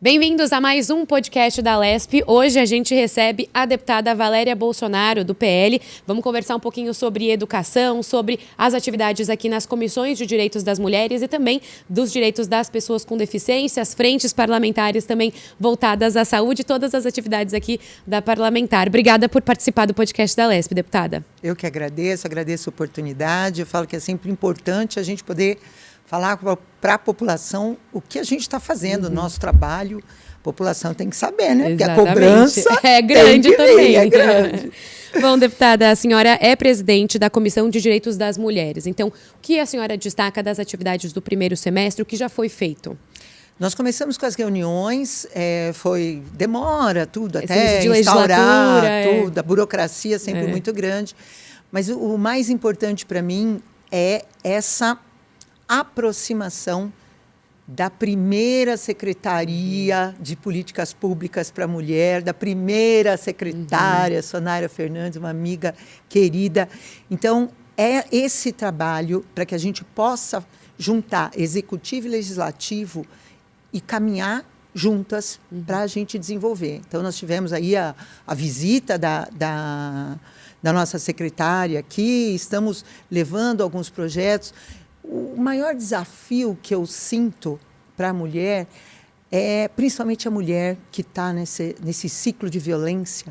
Bem-vindos a mais um podcast da Lespe. Hoje a gente recebe a deputada Valéria Bolsonaro, do PL. Vamos conversar um pouquinho sobre educação, sobre as atividades aqui nas comissões de direitos das mulheres e também dos direitos das pessoas com deficiência, as frentes parlamentares também voltadas à saúde, todas as atividades aqui da parlamentar. Obrigada por participar do podcast da Lespe, deputada. Eu que agradeço a oportunidade. Eu falo que é sempre importante a gente poder falar para a população o que a gente está fazendo, o nosso trabalho. A população tem que saber, né? Porque a cobrança é grande também. É grande. Bom, deputada, a senhora é presidente da Comissão de Direitos das Mulheres. Então, o que a senhora destaca das atividades do primeiro semestre, o que já foi feito? Nós começamos com as reuniões, demora tudo, Esse até de instaurar legislatura, tudo, a burocracia sempre muito grande. Mas o mais importante para mim é essa aproximação da primeira Secretaria de Políticas Públicas para a Mulher, da primeira secretária, Sonária Fernandes, uma amiga querida. Então, é esse trabalho para que a gente possa juntar executivo e legislativo e caminhar juntas para a gente desenvolver. Então, nós tivemos aí a visita da nossa secretária aqui, estamos levando alguns projetos. O maior desafio que eu sinto para a mulher é principalmente a mulher que está nesse ciclo de violência,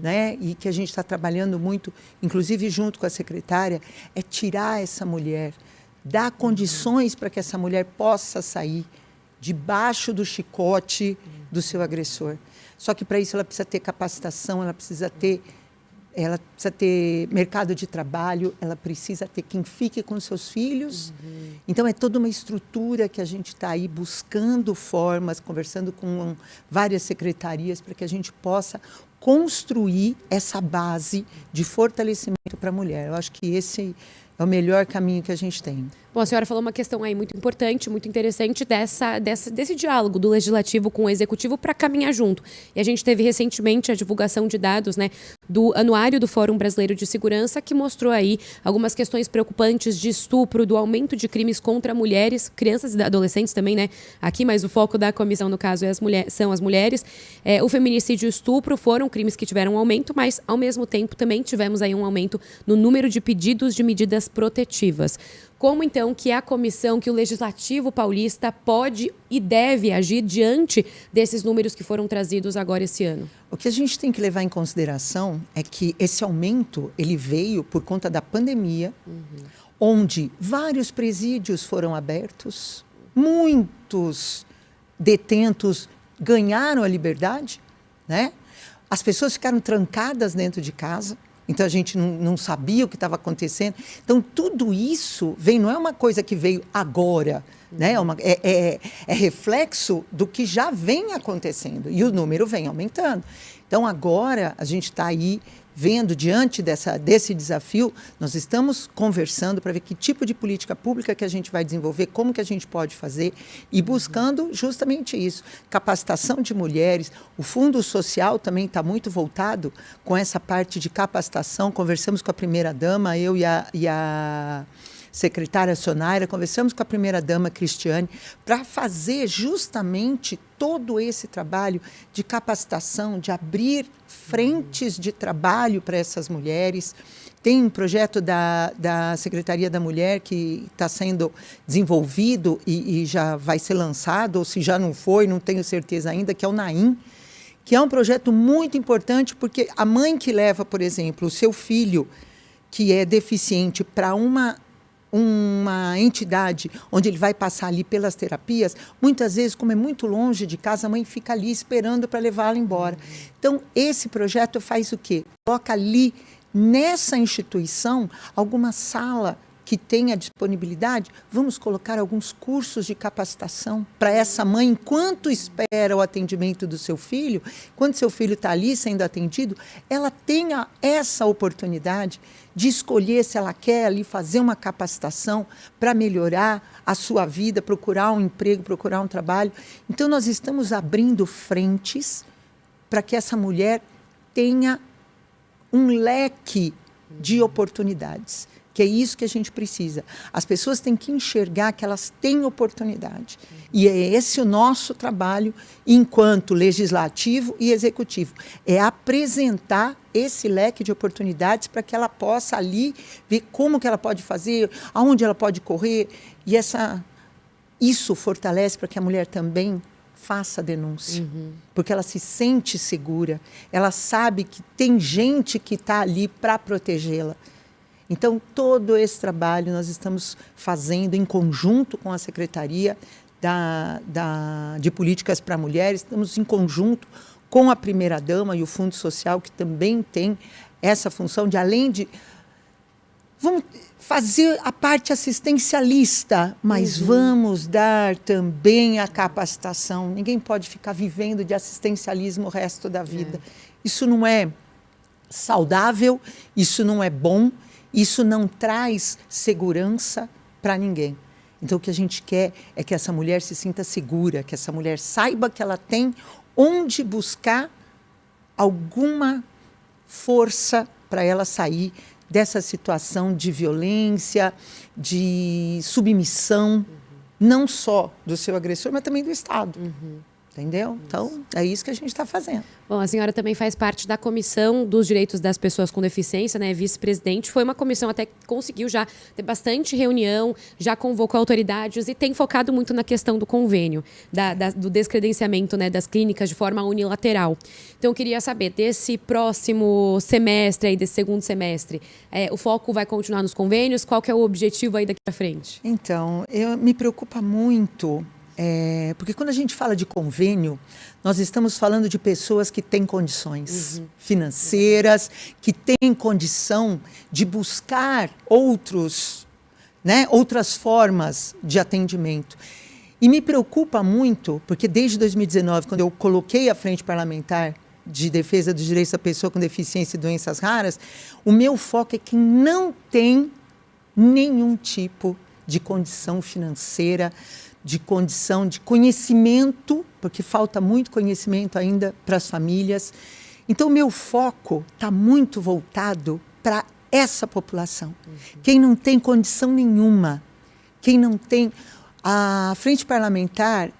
né? E que a gente está trabalhando muito, inclusive junto com a secretária, é tirar essa mulher, dar condições para que essa mulher possa sair debaixo do chicote do seu agressor. Só que para isso ela precisa ter capacitação, ela precisa ter mercado de trabalho, ela precisa ter quem fique com seus filhos. Então, é toda uma estrutura que a gente está aí buscando formas, conversando com várias secretarias, para que a gente possa construir essa base de fortalecimento para a mulher. Eu acho que esse é o melhor caminho que a gente tem. Bom, a senhora falou uma questão aí muito importante, muito interessante desse diálogo do Legislativo com o Executivo para caminhar junto. E a gente teve recentemente a divulgação de dados, né, do Anuário do Fórum Brasileiro de Segurança, que mostrou aí algumas questões preocupantes de estupro, do aumento de crimes contra mulheres, crianças e adolescentes também, né, aqui, mas o foco da comissão, no caso, são as mulheres. O feminicídio e o estupro foram crimes que tiveram um aumento, mas, ao mesmo tempo, também tivemos aí um aumento no número de pedidos de medidas protetivas. Como, então, que a comissão, que o Legislativo paulista pode e deve agir diante desses números que foram trazidos agora esse ano? O que a gente tem que levar em consideração é que esse aumento ele veio por conta da pandemia, onde vários presídios foram abertos, muitos detentos ganharam a liberdade, né? As pessoas ficaram trancadas dentro de casa. Então, a gente não sabia o que estava acontecendo. Então, tudo isso não é uma coisa que veio agora, né? É reflexo do que já vem acontecendo. E o número vem aumentando. Então, agora, a gente está aí vendo, diante desse desafio, nós estamos conversando para ver que tipo de política pública que a gente vai desenvolver, como que a gente pode fazer, e buscando justamente isso, capacitação de mulheres. O Fundo Social também está muito voltado com essa parte de capacitação. Conversamos com a primeira-dama, eu e a secretária Sonária, conversamos com a primeira-dama Cristiane, para fazer justamente todo esse trabalho de capacitação, de abrir frentes de trabalho para essas mulheres. Tem um projeto da Secretaria da Mulher que está sendo desenvolvido e já vai ser lançado, ou se já não foi, não tenho certeza ainda, que é o NAIM, que é um projeto muito importante, porque a mãe que leva, por exemplo, o seu filho que é deficiente para uma entidade onde ele vai passar ali pelas terapias, muitas vezes, como é muito longe de casa, a mãe fica ali esperando para levá-la embora. Então, esse projeto faz o quê? Coloca ali, nessa instituição, alguma sala que tenha disponibilidade, vamos colocar alguns cursos de capacitação para essa mãe, enquanto espera o atendimento do seu filho, quando seu filho está ali sendo atendido, ela tenha essa oportunidade de escolher se ela quer ali fazer uma capacitação para melhorar a sua vida, procurar um emprego, procurar um trabalho. Então, nós estamos abrindo frentes para que essa mulher tenha um leque de oportunidades. que é isso que a gente precisa. As pessoas têm que enxergar que elas têm oportunidade. E é esse o nosso trabalho enquanto legislativo e executivo. É apresentar esse leque de oportunidades para que ela possa ali ver como que ela pode fazer, aonde ela pode correr. E isso fortalece para que a mulher também faça a denúncia. Porque ela se sente segura. Ela sabe que tem gente que está ali para protegê-la. Então, todo esse trabalho nós estamos fazendo em conjunto com a Secretaria de Políticas para Mulheres, estamos em conjunto com a Primeira-Dama e o Fundo Social, que também tem essa função de, além de... Vamos fazer a parte assistencialista, mas vamos dar também a capacitação. Ninguém pode ficar vivendo de assistencialismo o resto da vida. Isso não é saudável, isso não é bom, isso não traz segurança para ninguém. Então, o que a gente quer é que essa mulher se sinta segura, que essa mulher saiba que ela tem onde buscar alguma força para ela sair dessa situação de violência, de submissão, não só do seu agressor, mas também do Estado. Entendeu? Então, é isso que a gente está fazendo. Bom, a senhora também faz parte da Comissão dos Direitos das Pessoas com Deficiência, né? Vice-presidente. Foi uma comissão até que conseguiu já ter bastante reunião, já convocou autoridades e tem focado muito na questão do convênio, do descredenciamento, né, das clínicas de forma unilateral. Então, eu queria saber, desse próximo semestre, aí, desse segundo semestre, o foco vai continuar nos convênios? Qual que é o objetivo aí daqui para frente? Então, me preocupa muito... porque quando a gente fala de convênio, nós estamos falando de pessoas que têm condições financeiras, que têm condição de buscar outras formas de atendimento. E me preocupa muito, porque desde 2019, quando eu coloquei a Frente Parlamentar de Defesa dos Direitos da Pessoa com Deficiência e Doenças Raras, o meu foco é quem não tem nenhum tipo de condição financeira, de condição de conhecimento, porque falta muito conhecimento ainda para as famílias. Então, o meu foco está muito voltado para essa população. Quem não tem condição nenhuma, quem não tem... A Frente Parlamentar,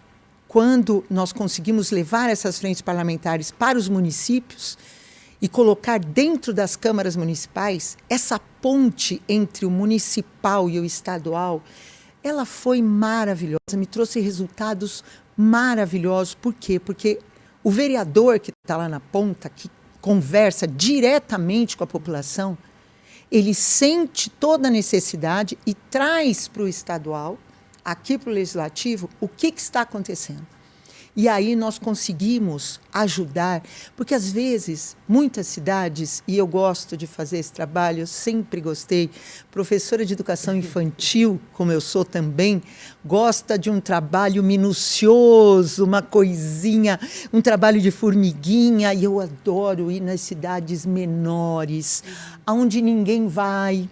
quando nós conseguimos levar essas frentes parlamentares para os municípios e colocar dentro das câmaras municipais, essa ponte entre o municipal e o estadual, ela foi maravilhosa, me trouxe resultados maravilhosos. Por quê? Porque o vereador que está lá na ponta, que conversa diretamente com a população, ele sente toda a necessidade e traz para o estadual, aqui para o legislativo, o que está acontecendo. E aí nós conseguimos ajudar, porque às vezes, muitas cidades, e eu gosto de fazer esse trabalho, eu sempre gostei, professora de educação infantil, como eu sou também, gosta de um trabalho minucioso, uma coisinha, um trabalho de formiguinha, e eu adoro ir nas cidades menores, onde ninguém vai,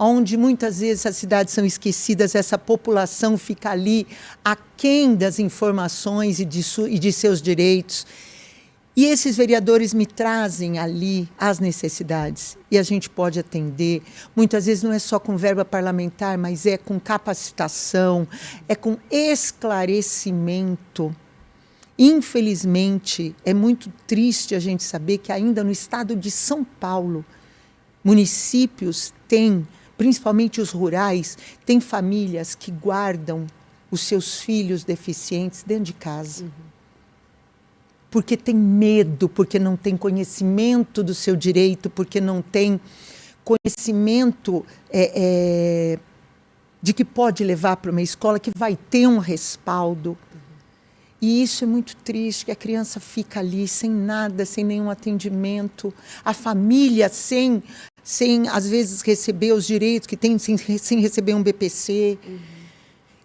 onde muitas vezes as cidades são esquecidas, essa população fica ali aquém das informações e de seus direitos. E esses vereadores me trazem ali as necessidades e a gente pode atender. Muitas vezes não é só com verba parlamentar, mas é com capacitação, é com esclarecimento. Infelizmente, é muito triste a gente saber que ainda no estado de São Paulo, municípios têm, principalmente os rurais, tem famílias que guardam os seus filhos deficientes dentro de casa. Porque tem medo, porque não tem conhecimento do seu direito, porque não tem conhecimento de que pode levar para uma escola que vai ter um respaldo. E isso é muito triste, que a criança fica ali sem nada, sem nenhum atendimento, a família sem às vezes, receber os direitos que tem, sem receber um BPC.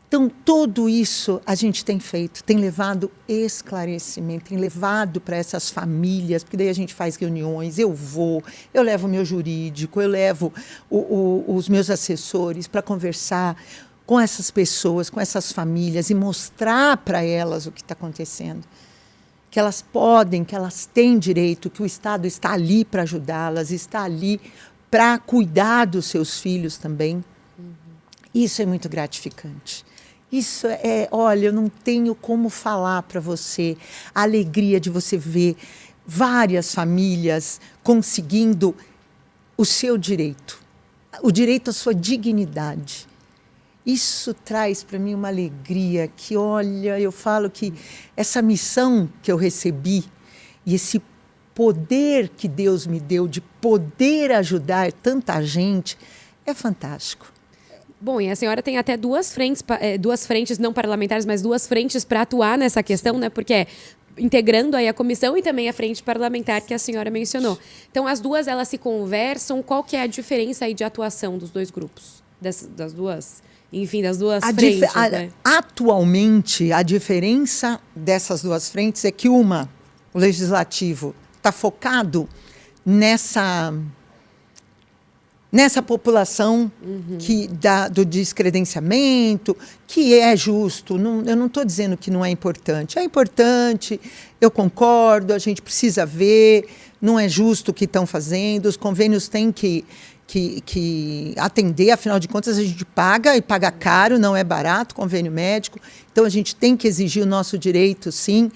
Então, tudo isso a gente tem feito, tem levado esclarecimento, tem levado para essas famílias, porque daí a gente faz reuniões, eu levo o meu jurídico, eu levo os meus assessores para conversar com essas pessoas, com essas famílias e mostrar para elas o que está acontecendo. Que elas podem, que elas têm direito, que o Estado está ali para ajudá-las, está ali para cuidar dos seus filhos também. Isso é muito gratificante. Isso olha, eu não tenho como falar para você a alegria de você ver várias famílias conseguindo o seu direito, o direito à sua dignidade. Isso traz para mim uma alegria que, olha, eu falo que essa missão que eu recebi e esse poder que Deus me deu de poder ajudar tanta gente é fantástico. Bom, e a senhora tem até duas frentes não parlamentares, mas duas frentes para atuar nessa questão, né? Porque integrando aí a comissão e também a frente parlamentar que a senhora mencionou. Então, as duas, elas se conversam. Qual que é a diferença aí de atuação dos dois grupos? Das duas, enfim, das duas frentes, né? Atualmente, a diferença dessas duas frentes é que o legislativo, está focado nessa população do descredenciamento, que é justo. Eu não estou dizendo que não é importante. É importante, eu concordo, a gente precisa ver, não é justo o que estão fazendo, os convênios têm que atender, afinal de contas, a gente paga, e paga caro, não é barato, convênio médico, então a gente tem que exigir o nosso direito, sim.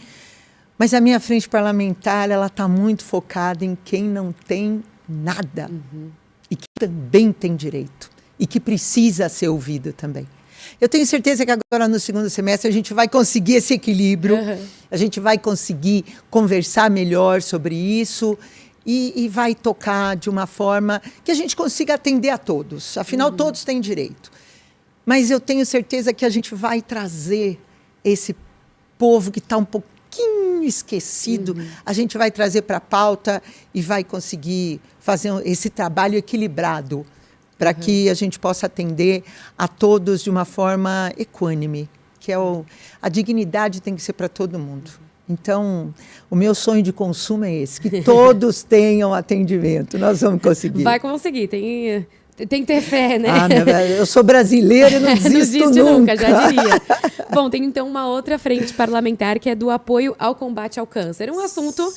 Mas a minha frente parlamentar está muito focada em quem não tem nada. E que também tem direito, e que precisa ser ouvido também. Eu tenho certeza que agora, no segundo semestre, a gente vai conseguir esse equilíbrio, a gente vai conseguir conversar melhor sobre isso e vai tocar de uma forma que a gente consiga atender a todos. Afinal, todos têm direito. Mas eu tenho certeza que a gente vai trazer esse povo que está um pouquinho esquecido, a gente vai trazer para a pauta e vai conseguir fazer esse trabalho equilibrado para que a gente possa atender a todos de uma forma equânime, que é a dignidade tem que ser para todo mundo. Então, o meu sonho de consumo é esse, que todos tenham atendimento. Nós vamos conseguir. Vai conseguir, tem que ter fé, né? Eu sou brasileira e não desisto nunca. Já diria. Bom, tem então uma outra frente parlamentar que é do apoio ao combate ao câncer. Um assunto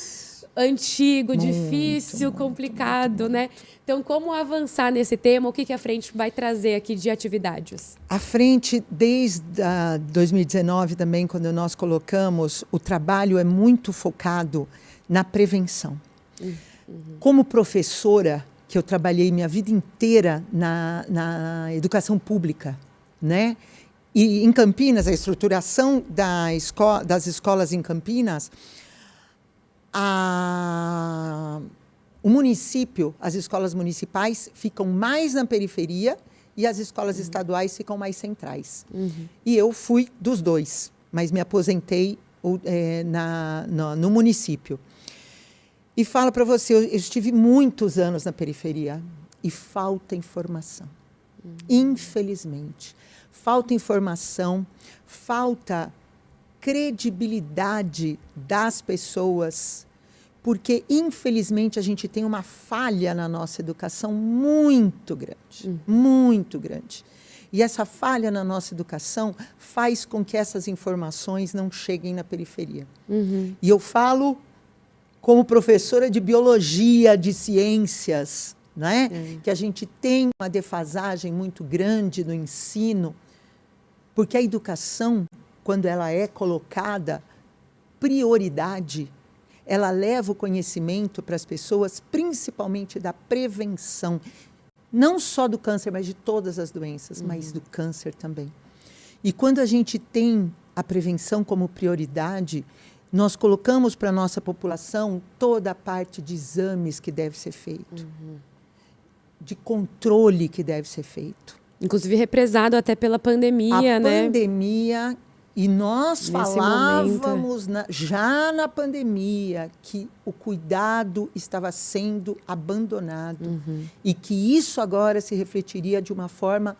antigo, difícil, complicado, né? Então, como avançar nesse tema? O que a frente vai trazer aqui de atividades? A frente, desde 2019 também, quando nós colocamos, o trabalho é muito focado na prevenção. Como professora, que eu trabalhei minha vida inteira na educação pública, né? E em Campinas, a estruturação das escolas em Campinas, o município, as escolas municipais ficam mais na periferia e as escolas estaduais ficam mais centrais. E eu fui dos dois, mas me aposentei no município. E falo para você, eu estive muitos anos na periferia e falta informação. Infelizmente. Falta informação, falta credibilidade das pessoas, porque, infelizmente, a gente tem uma falha na nossa educação muito grande, muito grande. E essa falha na nossa educação faz com que essas informações não cheguem na periferia. E eu falo como professora de biologia, de ciências, né? Que a gente tem uma defasagem muito grande no ensino, porque a educação, quando ela é colocada prioridade, ela leva o conhecimento para as pessoas, principalmente da prevenção, não só do câncer, mas de todas as doenças, mas do câncer também. E quando a gente tem a prevenção como prioridade, nós colocamos para a nossa população toda a parte de exames que deve ser feito, de controle que deve ser feito. Inclusive represado até pela pandemia, né? A pandemia, e nós falávamos já na pandemia que o cuidado estava sendo abandonado e que isso agora se refletiria de uma forma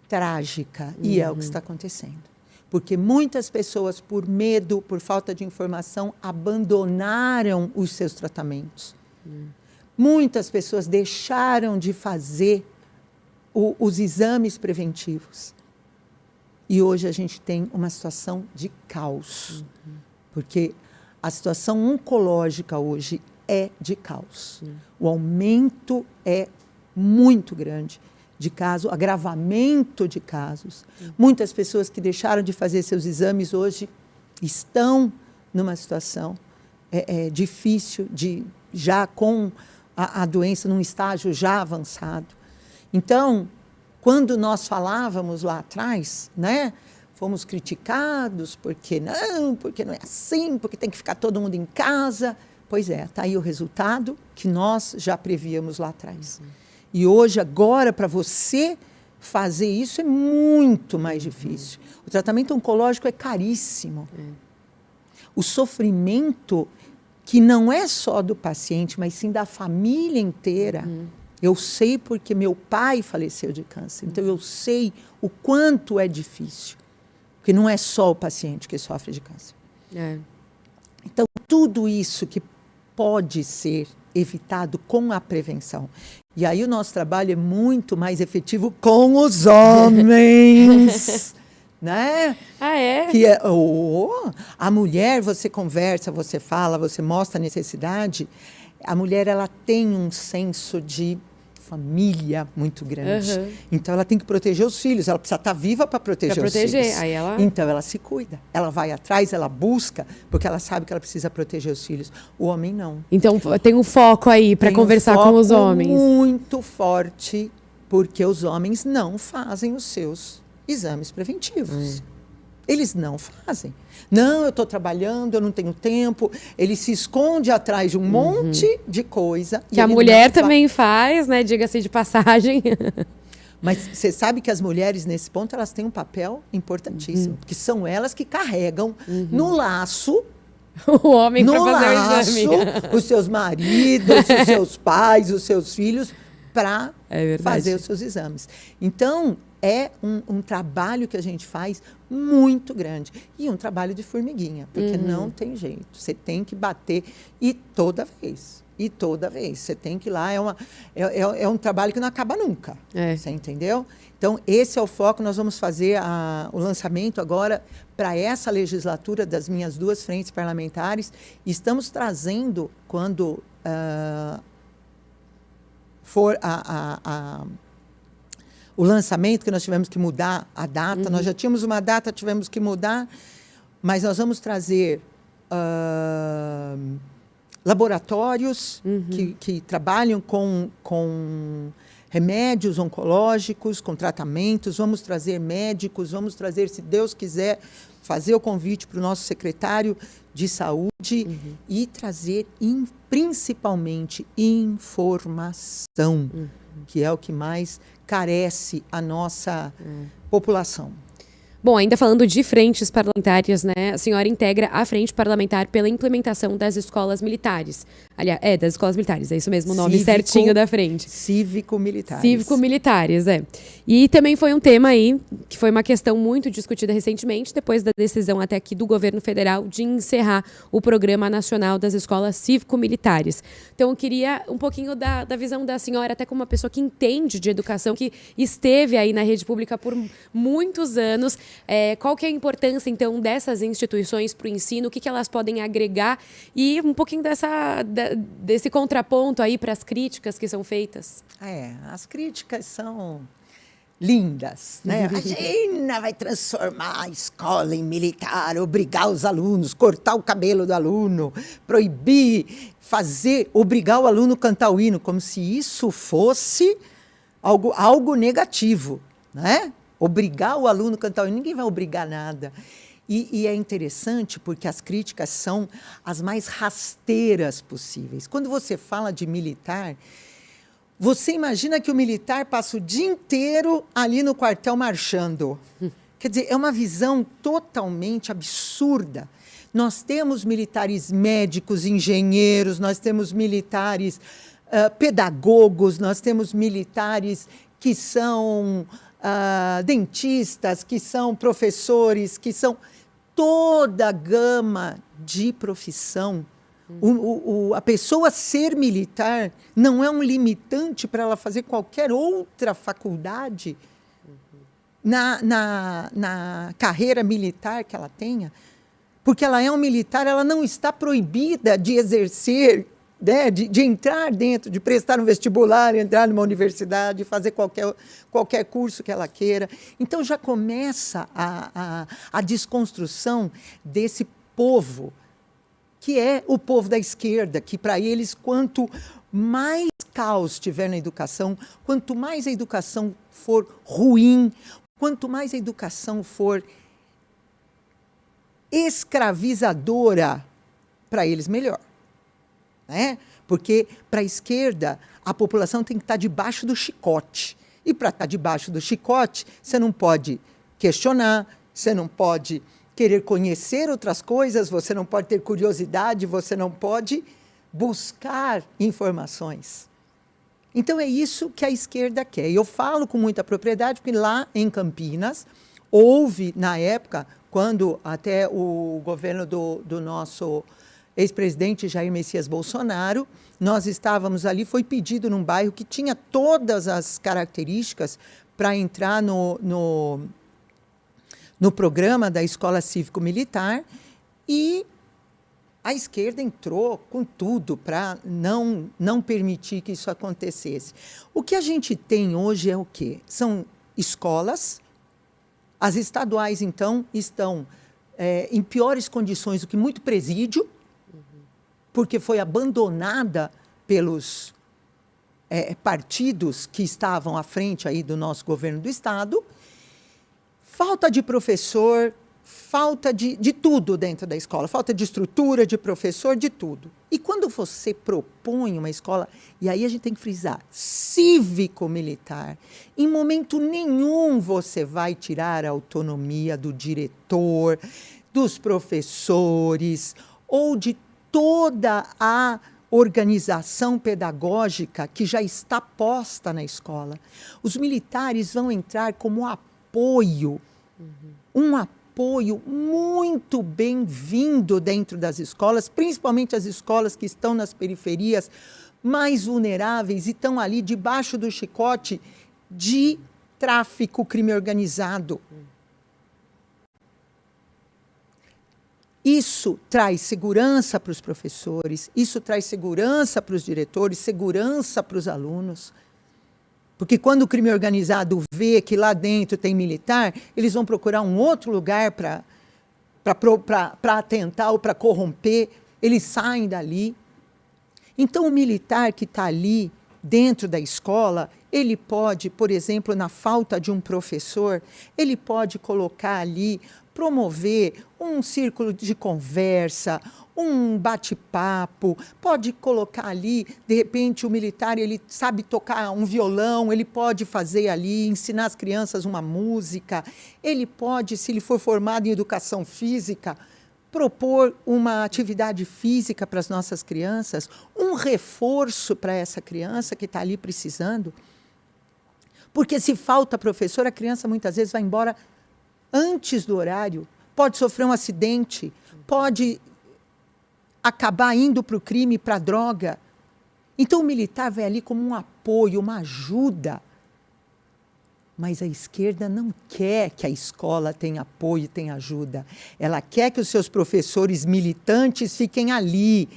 trágica. E é o que está acontecendo. Porque muitas pessoas, por medo, por falta de informação, abandonaram os seus tratamentos. Muitas pessoas deixaram de fazer os exames preventivos. E hoje a gente tem uma situação de caos. Porque a situação oncológica hoje é de caos. O aumento é muito grande de caso, agravamento de casos. Muitas pessoas que deixaram de fazer seus exames hoje estão numa situação difícil, já com a doença num estágio já avançado. Então, quando nós falávamos lá atrás, né, fomos criticados porque não é assim, porque tem que ficar todo mundo em casa. Pois é, está aí o resultado que nós já prevíamos lá atrás. E hoje, agora, para você fazer isso é muito mais difícil. O tratamento oncológico é caríssimo. O sofrimento, que não é só do paciente, mas sim da família inteira. Eu sei porque meu pai faleceu de câncer. Então, eu sei o quanto é difícil. Porque não é só o paciente que sofre de câncer. Então, tudo isso que pode ser evitado com a prevenção. E aí o nosso trabalho é muito mais efetivo com os homens. Né? Ah, é? Que a mulher, você conversa, você fala, você mostra a necessidade. A mulher, ela tem um senso de família muito grande. Então, ela tem que proteger os filhos. Ela precisa estar viva para proteger os filhos. Aí ela... Então, ela se cuida. Ela vai atrás, ela busca, porque ela sabe que ela precisa proteger os filhos. O homem, não. Então, tem um foco aí para conversar com os homens. Muito forte, porque os homens não fazem os seus exames preventivos. Eles não fazem. Não, eu estou trabalhando, eu não tenho tempo. Ele se esconde atrás de um monte de coisa. Que a mulher também faz, né? Diga-se de passagem. Mas você sabe que as mulheres, nesse ponto, elas têm um papel importantíssimo. Porque são elas que carregam no laço... O homem para fazer o exame. Os seus maridos, os seus pais, os seus filhos, para fazer os seus exames. Então... é um trabalho que a gente faz muito grande. E um trabalho de formiguinha, porque não tem jeito. Você tem que bater e toda vez. Você tem que ir lá. É um trabalho que não acaba nunca. Você entendeu? Então, esse é o foco. Nós vamos fazer o lançamento agora para essa legislatura das minhas 2 frentes parlamentares. Estamos trazendo, quando for o lançamento, que nós tivemos que mudar a data. Nós já tínhamos uma data, tivemos que mudar, mas nós vamos trazer laboratórios que trabalham com remédios oncológicos, com tratamentos. Vamos trazer médicos, vamos trazer, se Deus quiser, fazer o convite para o nosso secretário de saúde e trazer principalmente informação, que é o que mais carece a nossa população. Bom, ainda falando de frentes parlamentares, né? A senhora integra a Frente Parlamentar pela implementação das escolas militares. Aliás, das escolas militares, é isso mesmo o nome certinho da frente. Cívico-militares. Cívico-militares, E também foi um tema aí, que foi uma questão muito discutida recentemente, depois da decisão até aqui do governo federal de encerrar o Programa Nacional das Escolas Cívico-Militares. Então, eu queria um pouquinho da visão da senhora, até como uma pessoa que entende de educação, que esteve aí na rede pública por muitos anos. Qual que é a importância, então, dessas instituições para o ensino? O que elas podem agregar? E um pouquinho desse contraponto aí para as críticas que são feitas. As críticas são lindas, né? Imagina, vai transformar a escola em militar, obrigar os alunos, cortar o cabelo do aluno, proibir, obrigar o aluno a cantar o hino, como se isso fosse algo negativo, né? Obrigar o aluno a cantar o hino, ninguém vai obrigar nada. E é interessante porque as críticas são as mais rasteiras possíveis. Quando você fala de militar, você imagina que o militar passa o dia inteiro ali no quartel marchando. Quer dizer, é uma visão totalmente absurda. Nós temos militares médicos, engenheiros, nós temos militares pedagogos, nós temos militares que são dentistas, que são professores, que são toda a gama de profissão. A pessoa ser militar não é um limitante para ela fazer qualquer outra faculdade na carreira militar que ela tenha, porque ela é um militar, ela não está proibida de exercer né, de entrar dentro, de prestar um vestibular, entrar numa universidade, fazer qualquer curso que ela queira. Então, já começa a desconstrução desse povo, que é o povo da esquerda, que para eles, quanto mais caos tiver na educação, quanto mais a educação for ruim, quanto mais a educação for escravizadora, para eles melhor. Né? Porque, para a esquerda, a população tem que estar debaixo do chicote. E, para estar debaixo do chicote, você não pode questionar, você não pode querer conhecer outras coisas, você não pode ter curiosidade, você não pode buscar informações. Então, é isso que a esquerda quer. E eu falo com muita propriedade, porque lá em Campinas, houve, na época, quando até o governo do nosso ex-presidente Jair Messias Bolsonaro, nós estávamos ali, foi pedido num bairro que tinha todas as características para entrar no programa da Escola Cívico-Militar, e a esquerda entrou com tudo para não permitir que isso acontecesse. O que a gente tem hoje é o quê? São escolas, as estaduais, então, estão em piores condições do que muito presídio, porque foi abandonada pelos partidos que estavam à frente aí do nosso governo do Estado. Falta de professor, falta de tudo dentro da escola, falta de estrutura, de professor, de tudo. E quando você propõe uma escola, e aí a gente tem que frisar, cívico-militar, em momento nenhum você vai tirar a autonomia do diretor, dos professores, ou de toda a organização pedagógica que já está posta na escola. Os militares vão entrar como apoio, um apoio muito bem-vindo dentro das escolas, principalmente as escolas que estão nas periferias mais vulneráveis e estão ali debaixo do chicote de tráfico, crime organizado. Isso traz segurança para os professores, isso traz segurança para os diretores, segurança para os alunos. Porque quando o crime organizado vê que lá dentro tem militar, eles vão procurar um outro lugar para atentar ou para corromper, eles saem dali. Então, o militar que está ali dentro da escola, ele pode, por exemplo, na falta de um professor, ele pode colocar ali, promover um círculo de conversa, um bate-papo, pode colocar ali, de repente, o militar, ele sabe tocar um violão, ele pode fazer ali, ensinar as crianças uma música, ele pode, se ele for formado em educação física, propor uma atividade física para as nossas crianças, um reforço para essa criança que está ali precisando. Porque se falta professor, a criança muitas vezes vai embora antes do horário, pode sofrer um acidente, pode acabar indo para o crime, para a droga. Então, o militar vai ali como um apoio, uma ajuda. Mas a esquerda não quer que a escola tenha apoio, tenha ajuda. Ela quer que os seus professores militantes fiquem ali,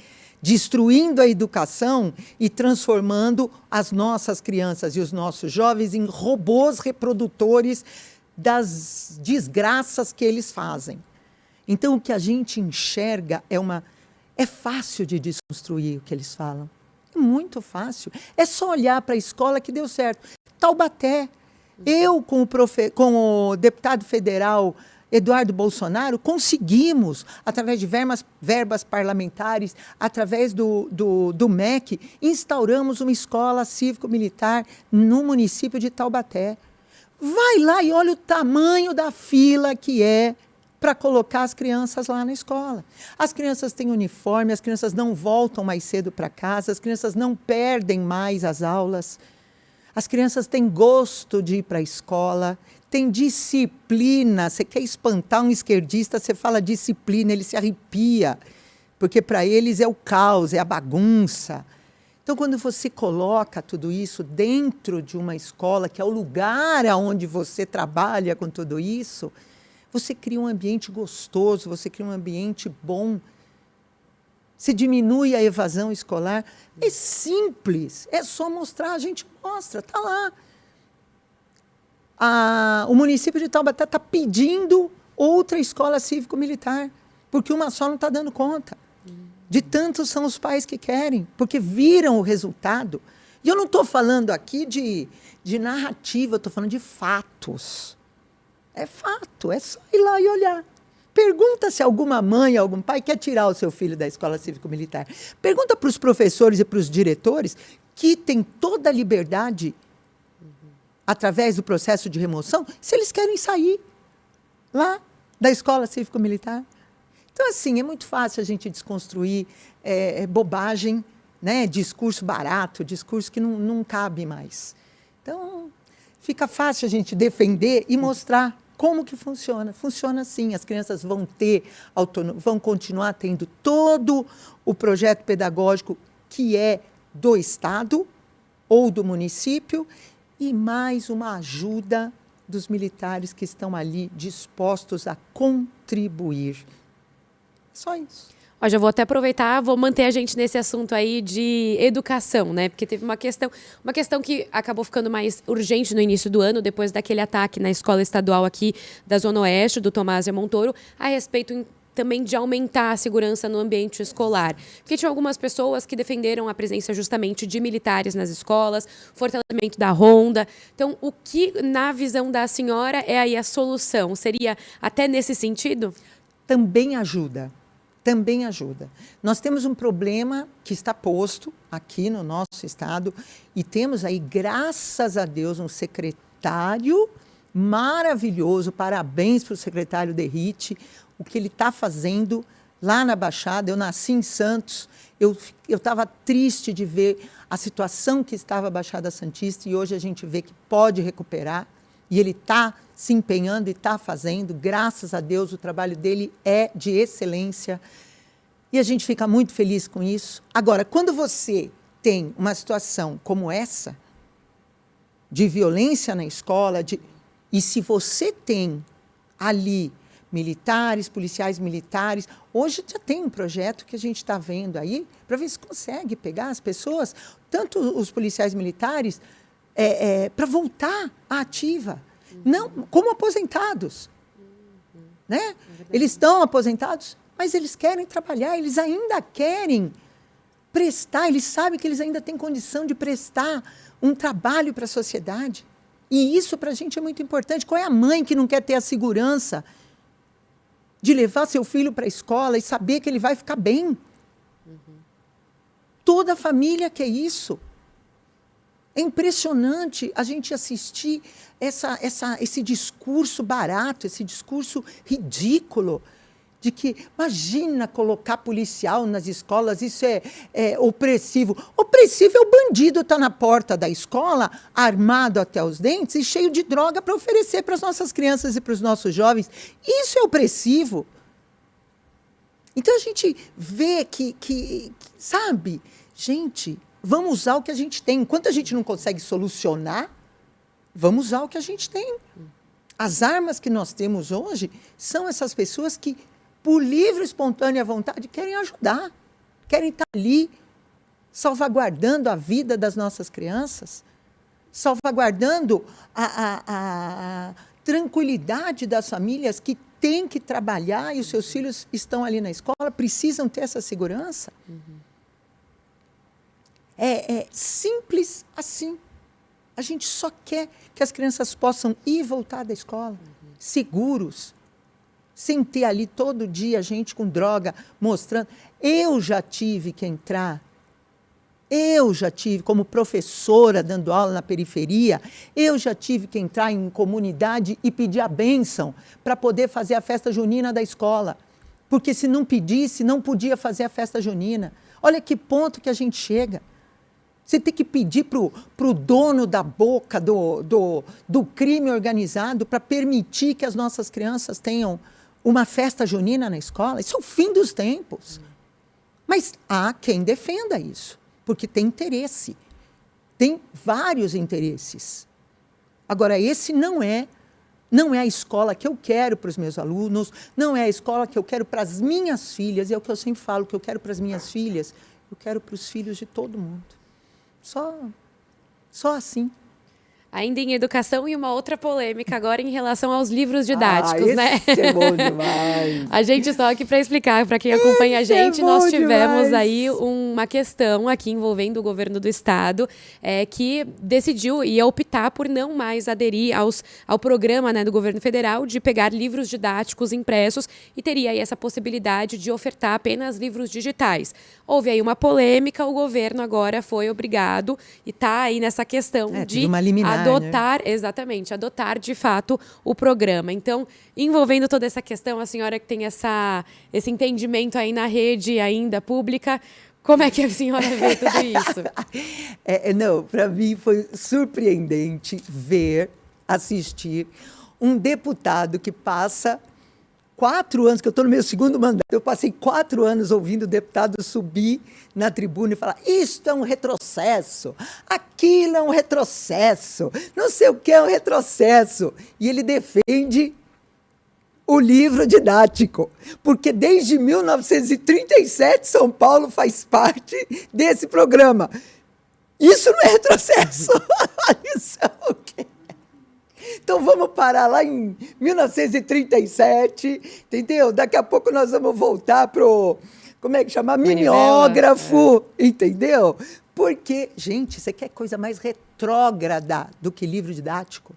destruindo a educação e transformando as nossas crianças e os nossos jovens em robôs reprodutores das desgraças que eles fazem. Então, o que a gente enxerga é fácil de desconstruir o que eles falam. É muito fácil. É só olhar para a escola que deu certo. Taubaté. Eu, com o deputado federal Eduardo Bolsonaro, conseguimos, através de verbas parlamentares, através do MEC, instauramos uma escola cívico-militar no município de Taubaté. Vai lá e olha o tamanho da fila que é para colocar as crianças lá na escola. As crianças têm uniforme, as crianças não voltam mais cedo para casa, as crianças não perdem mais as aulas, as crianças têm gosto de ir para a escola, têm disciplina. Você quer espantar um esquerdista, você fala disciplina, ele se arrepia, porque para eles é o caos, é a bagunça. Então, quando você coloca tudo isso dentro de uma escola, que é o lugar onde você trabalha com tudo isso, você cria um ambiente gostoso, você cria um ambiente bom. se diminui a evasão escolar. É simples, é só mostrar, a gente mostra, está lá. O município de Taubaté está pedindo outra escola cívico-militar, porque uma só não está dando conta. De tantos são os pais que querem, porque viram o resultado. E eu não estou falando aqui de narrativa, eu estou falando de fatos. É fato, é só ir lá e olhar. Pergunta se alguma mãe, algum pai quer tirar o seu filho da escola cívico-militar. Pergunta para os professores e para os diretores, que têm toda a liberdade, através do processo de remoção, se eles querem sair lá da escola cívico-militar. Então, assim, é muito fácil a gente desconstruir bobagem, né? Discurso barato, discurso que não cabe mais. Então, fica fácil a gente defender e mostrar como que funciona. Funciona assim, as crianças vão vão continuar tendo todo o projeto pedagógico que é do Estado ou do município e mais uma ajuda dos militares que estão ali dispostos a contribuir. Só isso. Ó, já vou até aproveitar, vou manter a gente nesse assunto aí de educação, né? Porque teve uma questão que acabou ficando mais urgente no início do ano, depois daquele ataque na escola estadual aqui da Zona Oeste, do Tomásia Montoro, a respeito também de aumentar a segurança no ambiente escolar. Porque tinha algumas pessoas que defenderam a presença justamente de militares nas escolas, fortalecimento da ronda. Então, o que, na visão da senhora, é aí a solução? Seria até nesse sentido? Também ajuda. Também ajuda. Nós temos um problema que está posto aqui no nosso estado e temos aí, graças a Deus, um secretário maravilhoso. Parabéns para o secretário Derrite, o que ele está fazendo lá na Baixada. Eu nasci em Santos, eu estava triste de ver a situação que estava a Baixada Santista e hoje a gente vê que pode recuperar e ele está se empenhando e está fazendo. Graças a Deus, o trabalho dele é de excelência e a gente fica muito feliz com isso. Agora, quando você tem uma situação como essa, de violência na escola, e se você tem ali militares, policiais militares, hoje já tem um projeto que a gente está vendo aí, para ver se consegue pegar as pessoas, tanto os policiais militares, para voltar à ativa, não como aposentados. Né? Eles estão aposentados, mas eles querem trabalhar, eles ainda querem prestar, eles sabem que eles ainda têm condição de prestar um trabalho para a sociedade. E isso para a gente é muito importante. Qual é a mãe que não quer ter a segurança de levar seu filho para a escola e saber que ele vai ficar bem? Toda a família quer isso. É impressionante a gente assistir esse discurso barato, esse discurso ridículo, de que, imagina colocar policial nas escolas, isso é opressivo. Opressivo é o bandido estar na porta da escola, armado até os dentes e cheio de droga para oferecer para as nossas crianças e para os nossos jovens. Isso é opressivo. Então, a gente vê que sabe, gente, vamos usar o que a gente tem. Enquanto a gente não consegue solucionar, vamos usar o que a gente tem. As armas que nós temos hoje são essas pessoas que, por livre e espontânea vontade, querem ajudar, querem estar ali, salvaguardando a vida das nossas crianças, salvaguardando a tranquilidade das famílias que têm que trabalhar e os seus filhos estão ali na escola, precisam ter essa segurança. É simples assim. A gente só quer que as crianças possam ir e voltar da escola, seguros, sem ter ali todo dia gente com droga mostrando. Eu já tive que entrar, como professora dando aula na periferia, eu já tive que entrar em comunidade e pedir a bênção para poder fazer a festa junina da escola. Porque se não pedisse, não podia fazer a festa junina. Olha que ponto que a gente chega. Você tem que pedir para o dono da boca do crime organizado para permitir que as nossas crianças tenham uma festa junina na escola. Isso é o fim dos tempos. Mas há quem defenda isso, porque tem interesse. Tem vários interesses. Agora, esse não é Não é a escola que eu quero para os meus alunos, não é a escola que eu quero para as minhas filhas, e é o que eu sempre falo, que eu quero para as minhas filhas, eu quero para os filhos de todo mundo. Só assim. Ainda em educação, e uma outra polêmica agora em relação aos livros didáticos, né? Esse é bom demais. A gente só aqui para explicar, para quem acompanha a gente, nós tivemos aí uma questão aqui envolvendo o governo do estado, que decidiu e ia optar por não mais aderir ao programa, né, do governo federal de pegar livros didáticos impressos e teria aí essa possibilidade de ofertar apenas livros digitais. Houve aí uma polêmica, o governo agora foi obrigado e está aí nessa questão de uma liminar, adotar, né? Exatamente, adotar de fato o programa. Então, envolvendo toda essa questão, a senhora que tem esse entendimento aí na rede ainda pública, como é que a senhora vê tudo isso? Não, para mim foi surpreendente assistir um deputado que passa 4 anos, que eu estou no meu segundo mandato, eu passei 4 anos ouvindo o deputado subir na tribuna e falar: isto é um retrocesso, aquilo é um retrocesso, não sei o que é um retrocesso. E ele defende o livro didático, porque desde 1937 São Paulo faz parte desse programa. Isso não é retrocesso, isso é o quê? Então vamos parar lá em 1937, entendeu? Daqui a pouco nós vamos voltar pro, como é que chama? Mimeógrafo, entendeu? Porque, gente, você quer coisa mais retrógrada do que livro didático?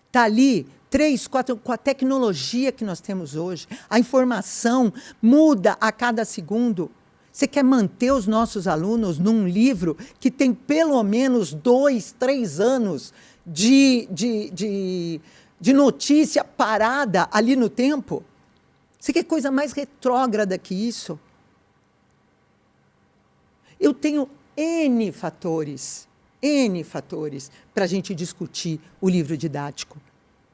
Está ali 3, 4, com a tecnologia que nós temos hoje, a informação muda a cada segundo. Você quer manter os nossos alunos num livro que tem pelo menos 2, 3 anos de notícia parada ali no tempo? Você quer coisa mais retrógrada que isso? Eu tenho N fatores para a gente discutir o livro didático.